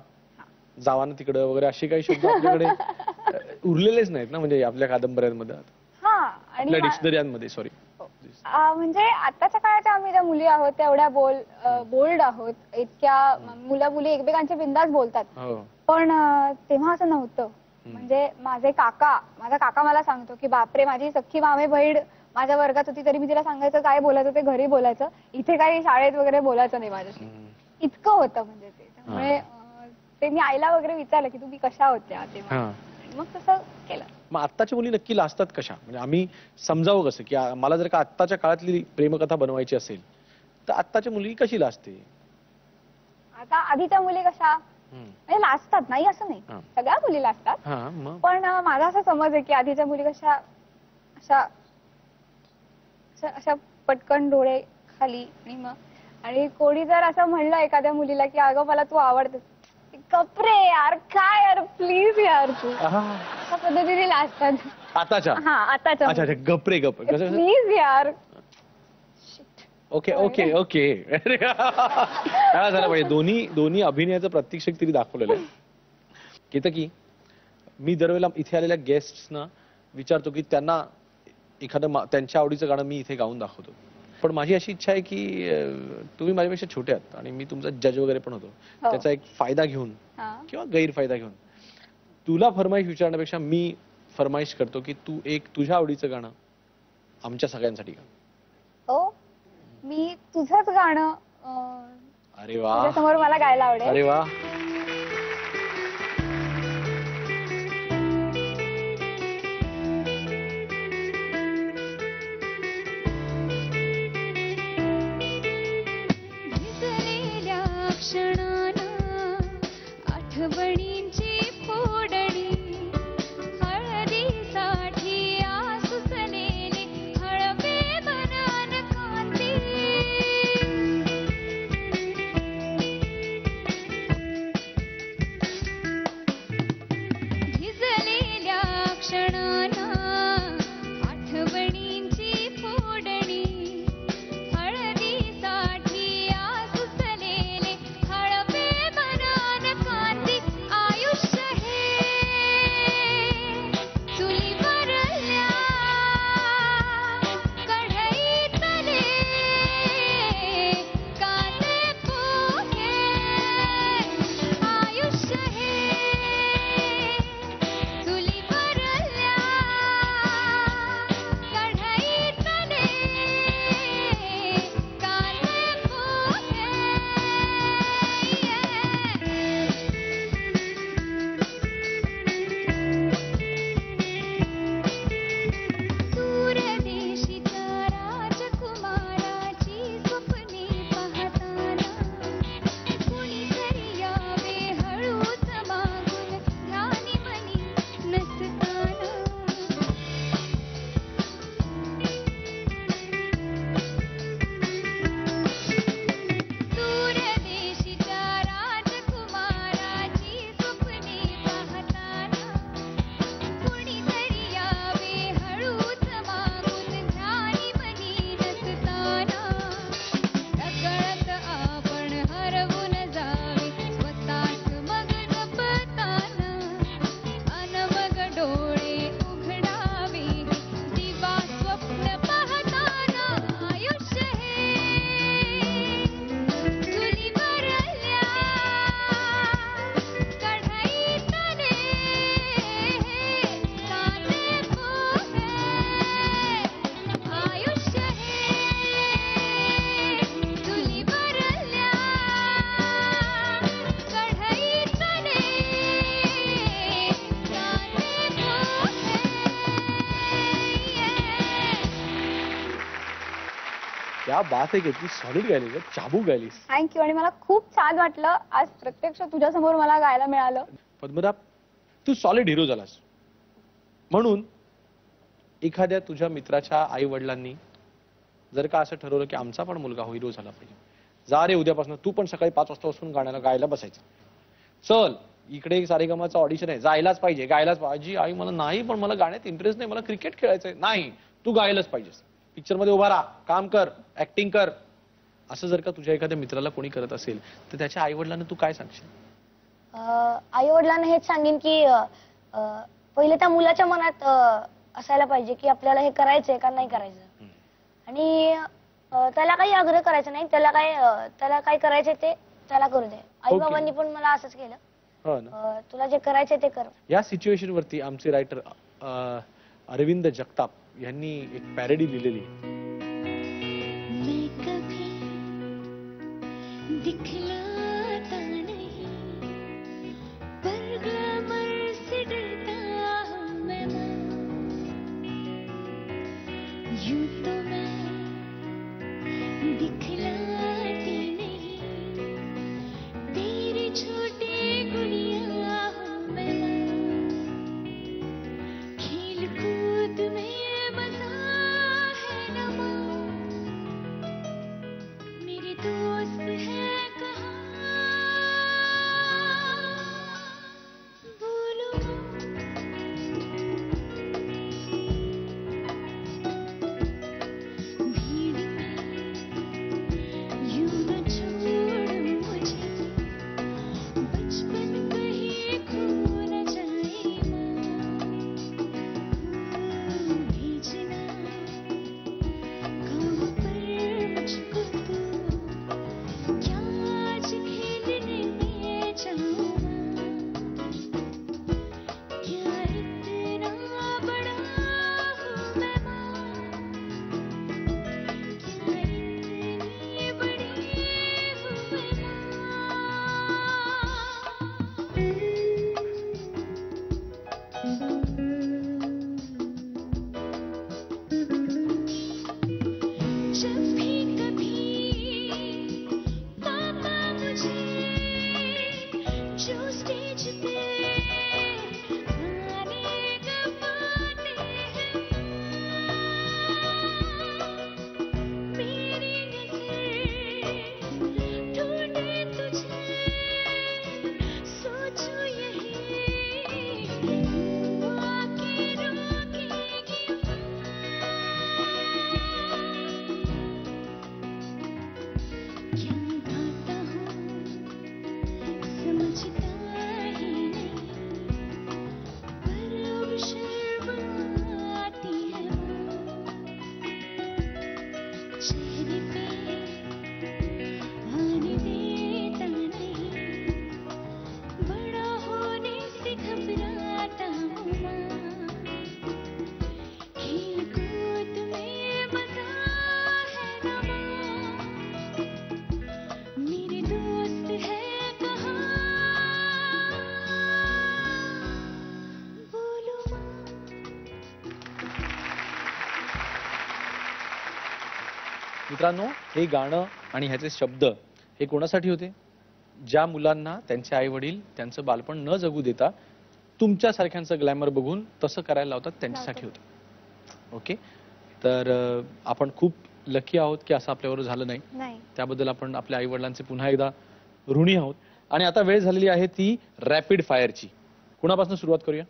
Speaker 2: जावाना तिकडं वगैरे असे काही शब्द आपल्याकडे उरलेलेच नाहीत ना, म्हणजे आपल्या कादंबऱ्यांमध्ये,
Speaker 6: हा,
Speaker 2: आपल्या
Speaker 6: आणि
Speaker 2: डिक्शनरीमध्ये. सॉरी.
Speaker 6: म्हणजे आताच्या काळाच्या आम्ही ज्या मुली आहोत त्या एवढ्या बोल्ड आहोत, इतक्या मुलं मुली एकमेकांचे बिंदास बोलतात.
Speaker 2: हो.
Speaker 6: पण तेव्हा असं नव्हतं. म्हणजे माझा काका मला सांगतो की बापरे, माझी सख्खी मामे बहीण माझ्या वर्गात होती तरी मी तिला सांगायचं काय बोलायचं ते घरी बोलायचं, इथे काही शाळेत वगैरे बोलायचं नाही माझ्याशी. इतकं होतं म्हणजे ते. त्यामुळे ते मी आईला वगैरे विचारलं की तुम्ही कशा होत्या तेव्हा, मग तसं केलं.
Speaker 2: मग आत्ताच्या मुली नक्की लाजतात कशा? म्हणजे आम्ही समजावं कसं की मला जर का आत्ताच्या काळातली प्रेमकथा बनवायची असेल तर आत्ताच्या मुली कशी लाजते?
Speaker 6: आता आधीच्या मुली कशा म्हणजे लाजतात नाही असं नाही, सगळ्या मुली लाजतात. पण माझा असा समज आहे की आधीच्या मुली कशा अशा अशा पटकन डोळे खाली, आणि कोणी जर असं म्हणलं एखाद्या मुलीला की अगं मला तू आवडते, कपरे यार, काय यार, प्लीज यार, तू अशा पद्धतीने लाजतात
Speaker 2: आताच्या.
Speaker 6: आताच्या.
Speaker 2: अच्छा, गपरे
Speaker 6: प्लीज यार.
Speaker 2: Okay okay okay. काय झालं पाहिजे, दोन्ही अभिनयाचं प्रत्यक्षिक तरी दाखवलेलं आहे. की मी दरवेळेला इथे आलेल्या गेस्टना विचारतो की त्यांना एखादं त्यांच्या आवडीचं गाणं मी इथे गाऊन दाखवतो. पण माझी अशी इच्छा आहे की तुम्ही माझ्यापेक्षा छोटे आहात आणि मी तुमचा जज वगैरे पण होतो, त्याचा एक फायदा घेऊन किंवा गैरफायदा घेऊन तुला फरमाईश विचारण्यापेक्षा मी फरमाईश करतो की तू एक तुझ्या आवडीचं गाणं आमच्या सगळ्यांसाठी गा.
Speaker 6: हो, मी तुझंच गाणं
Speaker 2: अरे वा
Speaker 6: समोर मला गायला आवडेल.
Speaker 2: अरे वा.
Speaker 4: आठवणींची फोडणी, हळदीसाठी आसुसलेली हळवे मनान कांती, भिजलेल्या क्षणांना आठवणींची फोडणी, हळदीसाठी आसुसलेले हळवे मनान कांती, आयुष्य हे चुलीवरल्या कढईतले कांदे पोहे, आयुष्य हे चुलीवरल्या कढईतले कांदे पोहे. दूरदेशीच्या राजकुमाराची स्वप्ने पाहताना, कुणीतरी यावे हळूच मागून ध्यानी मनी नसताना. दूरदेशीच्या राजकुमाराची स्वप्ने पाहताना, कुणीतरी यावे हळूच मागून ध्यानी मनी नसताना. नकळत आपण हरवून जावे स्वतःच मग जपताना, अन मग डोळे उघडावे दिवा स्वप्न पाहताना. आयुष्य हे चुलीवरल्या कढईतले कांदे पोहे, आयुष्य हे चुलीवरल्या कढईतले कांदे पोहे.
Speaker 2: क्या बात आहे, किती सॉलिड गायली, चाबू गायलीस.
Speaker 6: थँक्यू. आणि मला खूप छान वाटलं आज प्रत्यक्ष तुझ्या समोर मला गायला मिळालं.
Speaker 2: पद्मदा, तू सॉलिड हिरो झालास. म्हणून एखाद्या तुझ्या मित्राच्या आई वडिलांनी जर का असं ठरवलं की आमचा पण मुलगा हिरो झाला पाहिजे, जा रे उद्यापासून तू पण सकाळी 5 वाजता बसून गायला बसायचं, चल इकडे सारेगमाचं ऑडिशन आहे, जायलाच पाहिजे, गायलाच पाहिजे. आई मला नाही, पण मला गाण्यात इंटरेस्ट नाही, मला क्रिकेट खेळायचंय. नाही, तू गायलाच पाहिजेस, पिक्चर मध्ये उभा राहा, काम कर, ऍक्टिंग कर. असं जर का तुझ्या एखाद्या मित्राला कोणी करत असेल तर त्याच्या आई वडिलांना तू काय सांगशील?
Speaker 3: आई वडिलांना हेच सांगेन की पहिले त्या मुलाच्या मनात असायला पाहिजे की आपल्याला हे करायचंय का नाही करायचं, आणि त्याला काही आग्रह करायचा नाही, त्याला काय करायचंय ते त्याला करू दे. आई बाबांनी पण मला असंच केलं,
Speaker 2: हो ना.
Speaker 3: तुला जे करायचंय ते कर.
Speaker 2: या सिच्युएशन वरती आमचे रायटर अरविंद जगताप यांनी एक पॅरडी लिहिलेली आहे.
Speaker 4: मैं कभी दिखलाता नहीं, पर ग्लैमर से डरता हूँ मैं माँ. यूं तो मैं दिखलाती नहीं, तेरी छोटी गुड़िया हूँ मैं माँ. खेल कूद में मजा है न माँ, मेरे दोस्त है कहाँ बोलो भीड़ में यूं न छोड़ मुझे, बचपन कहीं खो न जाए माँ. भेजना कहाँ पर मुझको तू, क्या आज खेलने में जाऊँ माँ. क्या इतना बड़ा हूँ मैं माँ, क्या इतनी बड़ी हूँ मैं माँ. जब भी कभी पापा मुझे जो स्टेज पे गाने गवाते हैं, मेरी नजर ढूंढे तुझे, सोचो यही आके रोकेगी माँ. क्या गाता हूँ समझता ही नहीं, पर अब शर्म आती है माँ. चेहरे पे आने देता नहीं, बड़ा होने से घबराता हूँ माँ. खेल कूद में मजा है न माँ, मेरे दोस्त है कहाँ बोलो माँ.
Speaker 2: मित्रांनो, हे गाणं आणि ह्याचे शब्द हे कोणासाठी होते? ज्या मुलांना त्यांचे आई वडील त्यांचं बालपण न जगू देता तुमच्यासारख्यांचं ग्लॅमर बघून तसं करायला लावतात, त्यांच्यासाठी होते. ओके, तर आपण खूप लकी आहोत की असं आपल्यावर झालं नाही.
Speaker 6: नाही.
Speaker 2: त्याबद्दल आपण आपल्या आई वडिलांचे पुन्हा एकदा ऋणी आहोत. आणि आता वेळ झालेली आहे ती रॅपिड फायरची. कुणापासून सुरुवात करूया?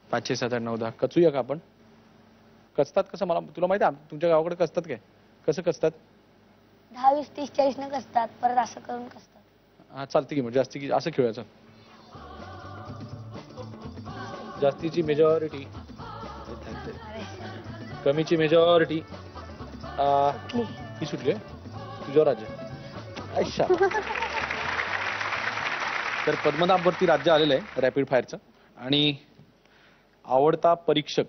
Speaker 2: 5, 6, 7, 8, 9, 10 कचूया का आपण? कचतात कसं, मला तुला माहिती आहे तुमच्या गावाकडे कचतात काय? कसं कचतात?
Speaker 3: 10, 20, 30, 40 न कसतात, परत असं करून कसतात.
Speaker 2: हा चालते की मग जास्ती की असं खेळूया. चल, जास्तीची मेजॉरिटी, कमीची मेजॉरिटी ही सुटली तुझ्या राज्य. अच्छा, तर पद्मनाभ वरती राज्य आलेलं आहे रॅपिड फायरचं. आणि आवडता परीक्षक?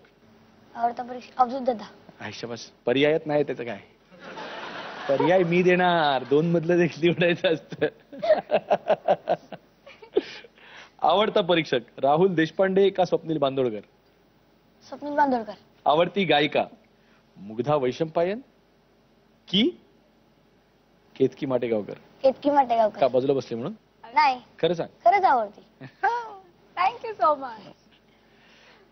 Speaker 3: आवडता परीक्षा अवधूत दादा.
Speaker 2: आयुष्य बस, पर्यायच नाही त्याचं काय. पर्याय मी देणार, 2 मधलं देखील निवडायचं असतं. आवडता परीक्षक राहुल देशपांडे का स्वप्नील बांदोडकर?
Speaker 3: स्वप्नील बांदोडकर.
Speaker 2: आवडती गायिका मुग्धा वैशंपायन की केतकी माटेगावकर?
Speaker 3: केतकी माटेगावकर.
Speaker 2: का बाजूला बसले म्हणून?
Speaker 3: नाही,
Speaker 2: खरं सांग.
Speaker 3: खरंच आवडती.
Speaker 6: Thank you so much.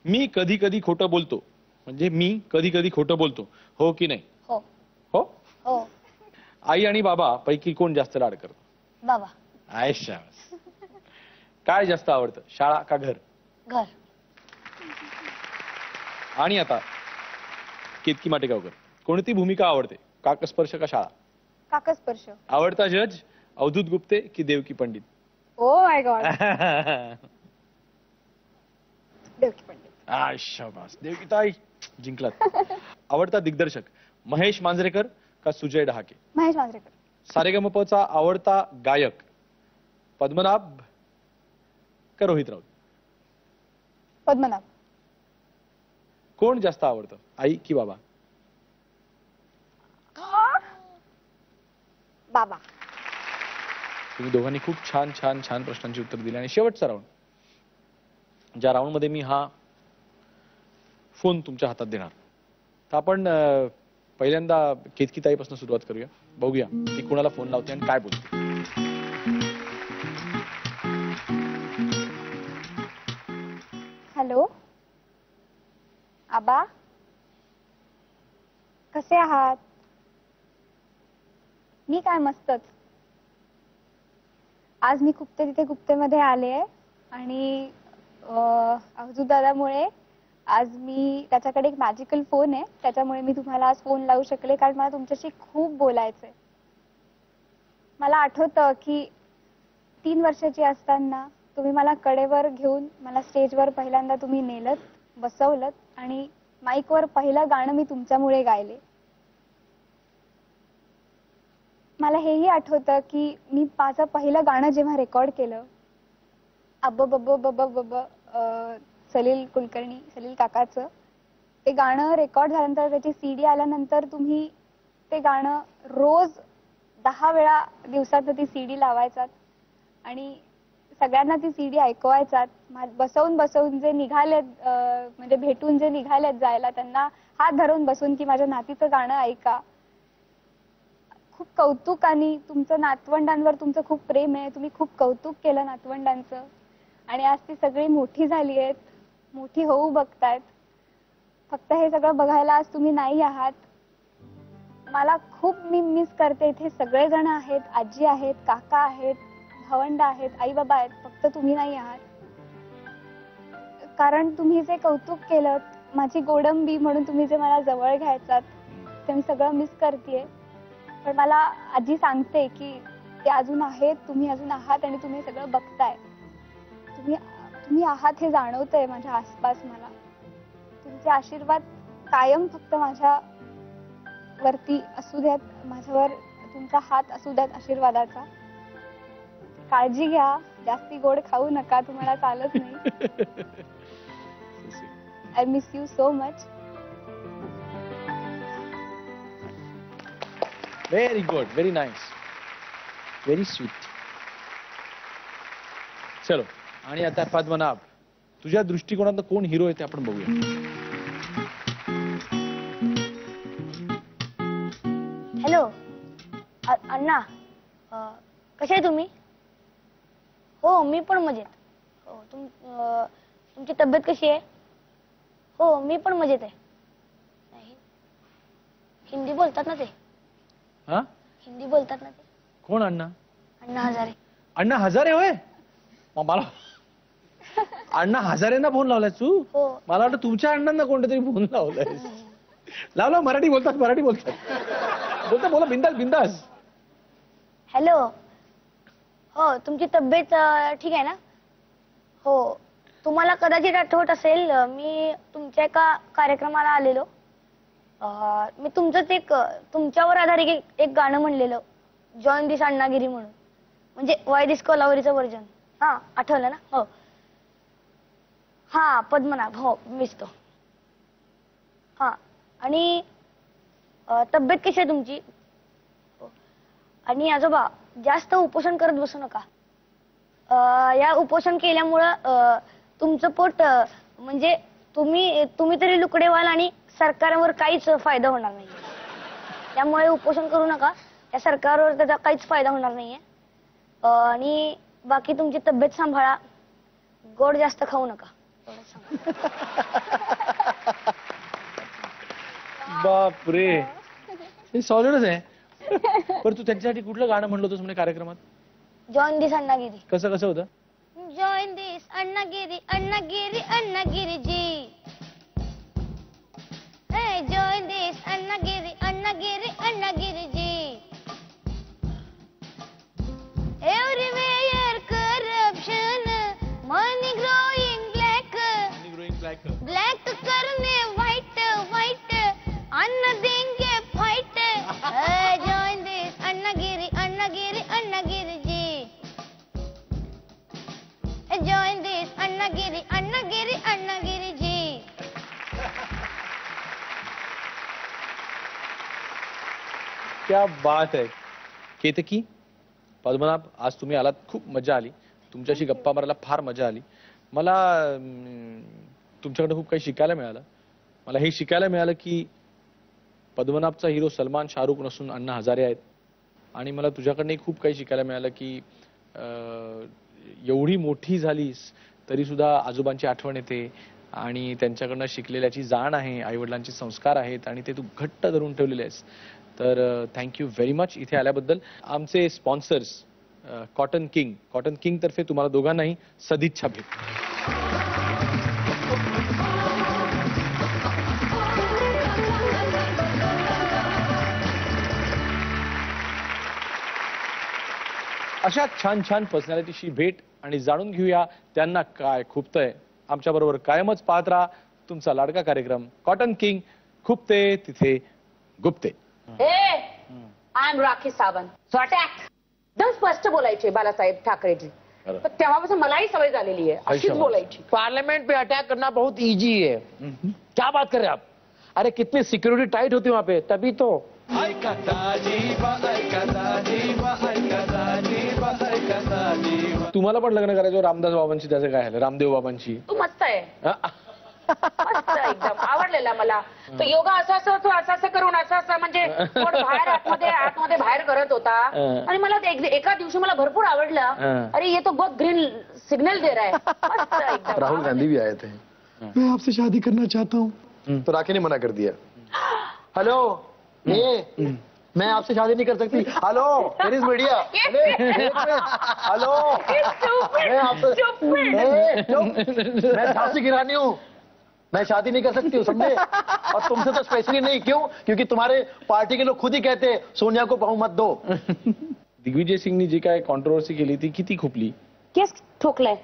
Speaker 2: मी कधी कधी खोटं बोलतो, म्हणजे मी कधी कधी खोटं बोलतो, हो की नाही?
Speaker 3: हो
Speaker 2: हो.
Speaker 3: हो.
Speaker 2: आई आणि बाबा पैकी कोण जास्त लाड करतो?
Speaker 3: बाबा.
Speaker 2: आयशा. काय जास्त आवडतं, शाळा का घर?
Speaker 3: घर.
Speaker 2: आणि आता केतकी माटेगावकर, कोणती भूमिका आवडते? काकस्पर्श का शाळा?
Speaker 6: काकस्पर्श.
Speaker 2: आवडता जज अवधूत गुप्ते की Devaki Pandit?
Speaker 6: Oh my God. Devaki Pandit.
Speaker 2: शाबास, देवकी ताई जिंकलात. आवडता दिग्दर्शक महेश मांजरेकर का सुजय डहाके?
Speaker 6: महेश मांजरेकर.
Speaker 2: सारेगमपचा आवडता गायक पद्मनाभ का रोहित राऊत?
Speaker 6: पद्मनाभ.
Speaker 2: कोण जास्त आवडतं, आई की बाबा?
Speaker 6: बाबा.
Speaker 2: तुम्ही दोघांनी खूप छान छान छान प्रश्नांची उत्तर दिली. आणि शेवटचा राऊंड, ज्या राऊंड मध्ये मी हा फोन तुमच्या हातात देणार, तर आपण पहिल्यांदा केतकी ताईपासून सुरुवात करूया. बघूया ती कोणाला फोन लावते आणि काय बोलते.
Speaker 6: हॅलो आबा, कसे आहात? मी काय मस्तच. आज मी गुप्ते तिथे गुप्तेमध्ये आले आहे आणि अवधूत दादामुळे आज मी, त्याच्याकडे एक मॅजिकल फोन आहे, त्याच्यामुळे मी तुम्हाला आज फोन लावू शकले, कारण मला तुमच्याशी खूप बोलायचंय. मला आठवतं की 3 वर्षाची असताना तुम्ही मला कडेवर घेऊन मला स्टेजवर पहिल्यांदा तुम्ही नेलत, बसवलत आणि माईकवर पहिलं गाणं मी तुमच्यामुळे गायले. मला हेही आठवतं की मी माझं पहिलं गाणं जेव्हा रेकॉर्ड केलं, अब्ब बब्ब बब्ब बब्ब, सलील कुलकर्णी, सलील काकाचं, ते गाणं रेकॉर्ड झाल्यानंतर त्याची CD आल्यानंतर तुम्ही ते गाणं रोज 10 वेळा दिवसात ती CD लावायचात आणि सगळ्यांना ती CD ऐकवायचात. बसवून बसवून जे निघालेत, म्हणजे भेटून जे निघालेत जायला, त्यांना हात धरून बसून की माझ्या नातीचं गाणं ऐका. खूप कौतुकाने तुमचं नातवंडांवर तुमचं खूप प्रेम आहे, तुम्ही खूप कौतुक केलं नातवंडांचं आणि आज ती सगळी मोठी झाली आहेत, मोठी होऊ बघतायत. फक्त हे सगळं बघायला आज तुम्ही नाही आहात. मला खूप मी मिस करते. इथे सगळे जण आहेत, आजी आहेत, काका आहेत, भावंड आहेत, आई बाबा आहेत, फक्त तुम्ही नाही आहात. कारण तुम्ही जे कौतुक केलं, माझी गोडंबी म्हणून तुम्ही जे मला जवळ घ्यायचात, ते मी सगळं मिस करतेय. पण मला आजी सांगते की ते अजून आहेत, तुम्ही अजून आहात आणि तुम्ही सगळं बघताय. तुम्ही आहात हे जाणवतंय माझ्या आसपास. मला तुमचे आशीर्वाद कायम फक्त माझ्या वरती असू द्यात, माझ्यावर तुमचा हात असू द्यात आशीर्वादाचा. काळजी घ्या, जास्ती गोड खाऊ नका, तुम्हाला चालत नाही. I miss you so much.
Speaker 2: Very good, very nice, very sweet. चलो, आणि आता पद्मनाभ, तुझ्या दृष्टिकोनात कोण हिरो आहे ते आपण बघूया.
Speaker 3: हॅलो अण्णा, कसे आहे तुम्ही? हो मी पण मजेत. हो तुमची तब्येत कशी आहे? हो मी पण मजेत आहे. नाही, हिंदी बोलतात ना ते?
Speaker 2: हा,
Speaker 3: हिंदी बोलतात ना ते?
Speaker 2: कोण? अण्णा?
Speaker 3: अण्णा हजारे.
Speaker 2: अण्णा हजारे होय? मला अण्णा हजारेंना फोन लावलाय तू?
Speaker 3: हो.
Speaker 2: मला वाटतं तुमच्या अण्णांना कोणत्या तरी फोन लावलाय. लावला, मराठी बोलतात, मराठी बोलतात. बोला, बिंदास बिंदास.
Speaker 3: हॅलो, हो तुमची तब्येत ठीक आहे ना? हो, तुम्हाला कदाचित आठवत असेल, मी तुमच्या एका कार्यक्रमाला आलेलो. मी तुमचंच तुमच्यावर आधारित एक गाणं म्हणलेलं, जॉइन दिस अण्णागिरी म्हणून, म्हणजे वाय दिस कोलावरीचं व्हर्जन. हा, आठवलं ना? हो हा, पद्मनाभ, हो मीच तो. हा, आणि तब्येत कशी आहे तुमची? आणि आजोबा, जास्त उपोषण करत बसू नका. या उपोषण केल्यामुळं तुमचं पोट, म्हणजे तुम्ही तरी लुकडे व्हाल आणि सरकारवर काहीच फायदा होणार नाही. त्यामुळे उपोषण करू नका, त्या सरकारवर त्याचा काहीच फायदा होणार नाहीये. आणि बाकी तुमची तब्येत सांभाळा, गोड जास्त खाऊ नका.
Speaker 2: बापरे, हे सॉलिडच आहे. पण तू त्यांच्यासाठी कुठलं गाणं म्हणलं होतंस म्हणे कार्यक्रमात?
Speaker 3: Join this Annagiri.
Speaker 2: कसं होतं?
Speaker 4: Join this Annagiri, Annagiri, Annagiri ji. join this Annagiri ji. Everywhere corruption, money growing black करने white, अन्ना देंगे fight. Join this Annagiri ji. Join this Annagiri ji.
Speaker 2: क्या बात आहे. केतकी, पद्मनाभ, आज तुम्ही आलात, खूप मजा आली. तुमच्याशी गप्पा मारायला फार मजा आली. मला तुमच्याकडे खूप काही शिकायला मिळालं. मला हे शिकायला मिळालं की पद्मनाभचा हिरो सलमान शाहरुख नसून अण्णा हजारे आहेत. आणि मला तुझ्याकडनंही खूप काही शिकायला मिळालं की एवढी मोठी झालीस तरी सुद्धा आजोबांची आठवण येते आणि त्यांच्याकडनं शिकलेल्याची जाण आहे, आईवडिलांचे संस्कार आहेत आणि ते तू घट्ट धरून ठेवलेले आहेस. तर थँक्यू व्हेरी मच इथे आल्याबद्दल. आमचे स्पॉन्सर्स कॉटन किंग तर्फे तुम्हाला दोघांनाही सदिच्छा भेट. अशा छान छान पर्सनॅलिटीशी भेट आणि जाणून घेऊया त्यांना काय खुपतंय. आमच्या बरोबर कायमच पाहत राहा तुमचा लाडका कार्यक्रम cotton king, Khupte Tithe Gupte.
Speaker 7: I am Rakhi Sawant. एकदम स्पष्ट बोलायचे बालासाहेब ठाकरेजी. तर तेव्हापासून मलाही सवय झालेली आहे अशीच बोलायची.
Speaker 8: पार्लियामेंट पे अटैक करना बहुत इजी है. क्या बात कर रहे हैं आप? अरे कितनी सिक्योरिटी टाइट होती है वहां पे, तभी तो.
Speaker 2: तुम्हाला पण लग्न करायचं रामदास बाबांची, त्याचं काय झालं? रामदेव बाबांची.
Speaker 7: तू मस्त आहे, मस्त एकदम आवडलेला मला. तो योगा असं करून असं म्हणजे पोट बाहेर आतमध्ये बाहेर करत होता आणि मला एका दिवशी मला भरपूर आवडलं. अरे ये तो बहुत ग्रीन सिग्नल दे रहा है. मस्त एकदम.
Speaker 9: राहुल गांधी भी आए थे. मैं आपसे शादी करना चाहता हूँ, तो राखी ने मना कर दिया.
Speaker 8: हेलो, मैं आपसे शादी नहीं कर सकती.
Speaker 9: Hello where is media.
Speaker 8: Hello, मैं आपसे मैं झांसी की रानी हूँ, मैं शादी नहीं कर सकती हूँ, समझे? और तुमसे तो स्पेशली नहीं. क्यों? क्योंकि तुम्हारे पार्टी के लोग खुद ही कहते हैं सोनिया को बहुमत दो.
Speaker 2: दिग्विजय सिंगनी जी काय कॉन्ट्रोवर्सी केली ती किती खुपली.
Speaker 7: केस ठोकलाय.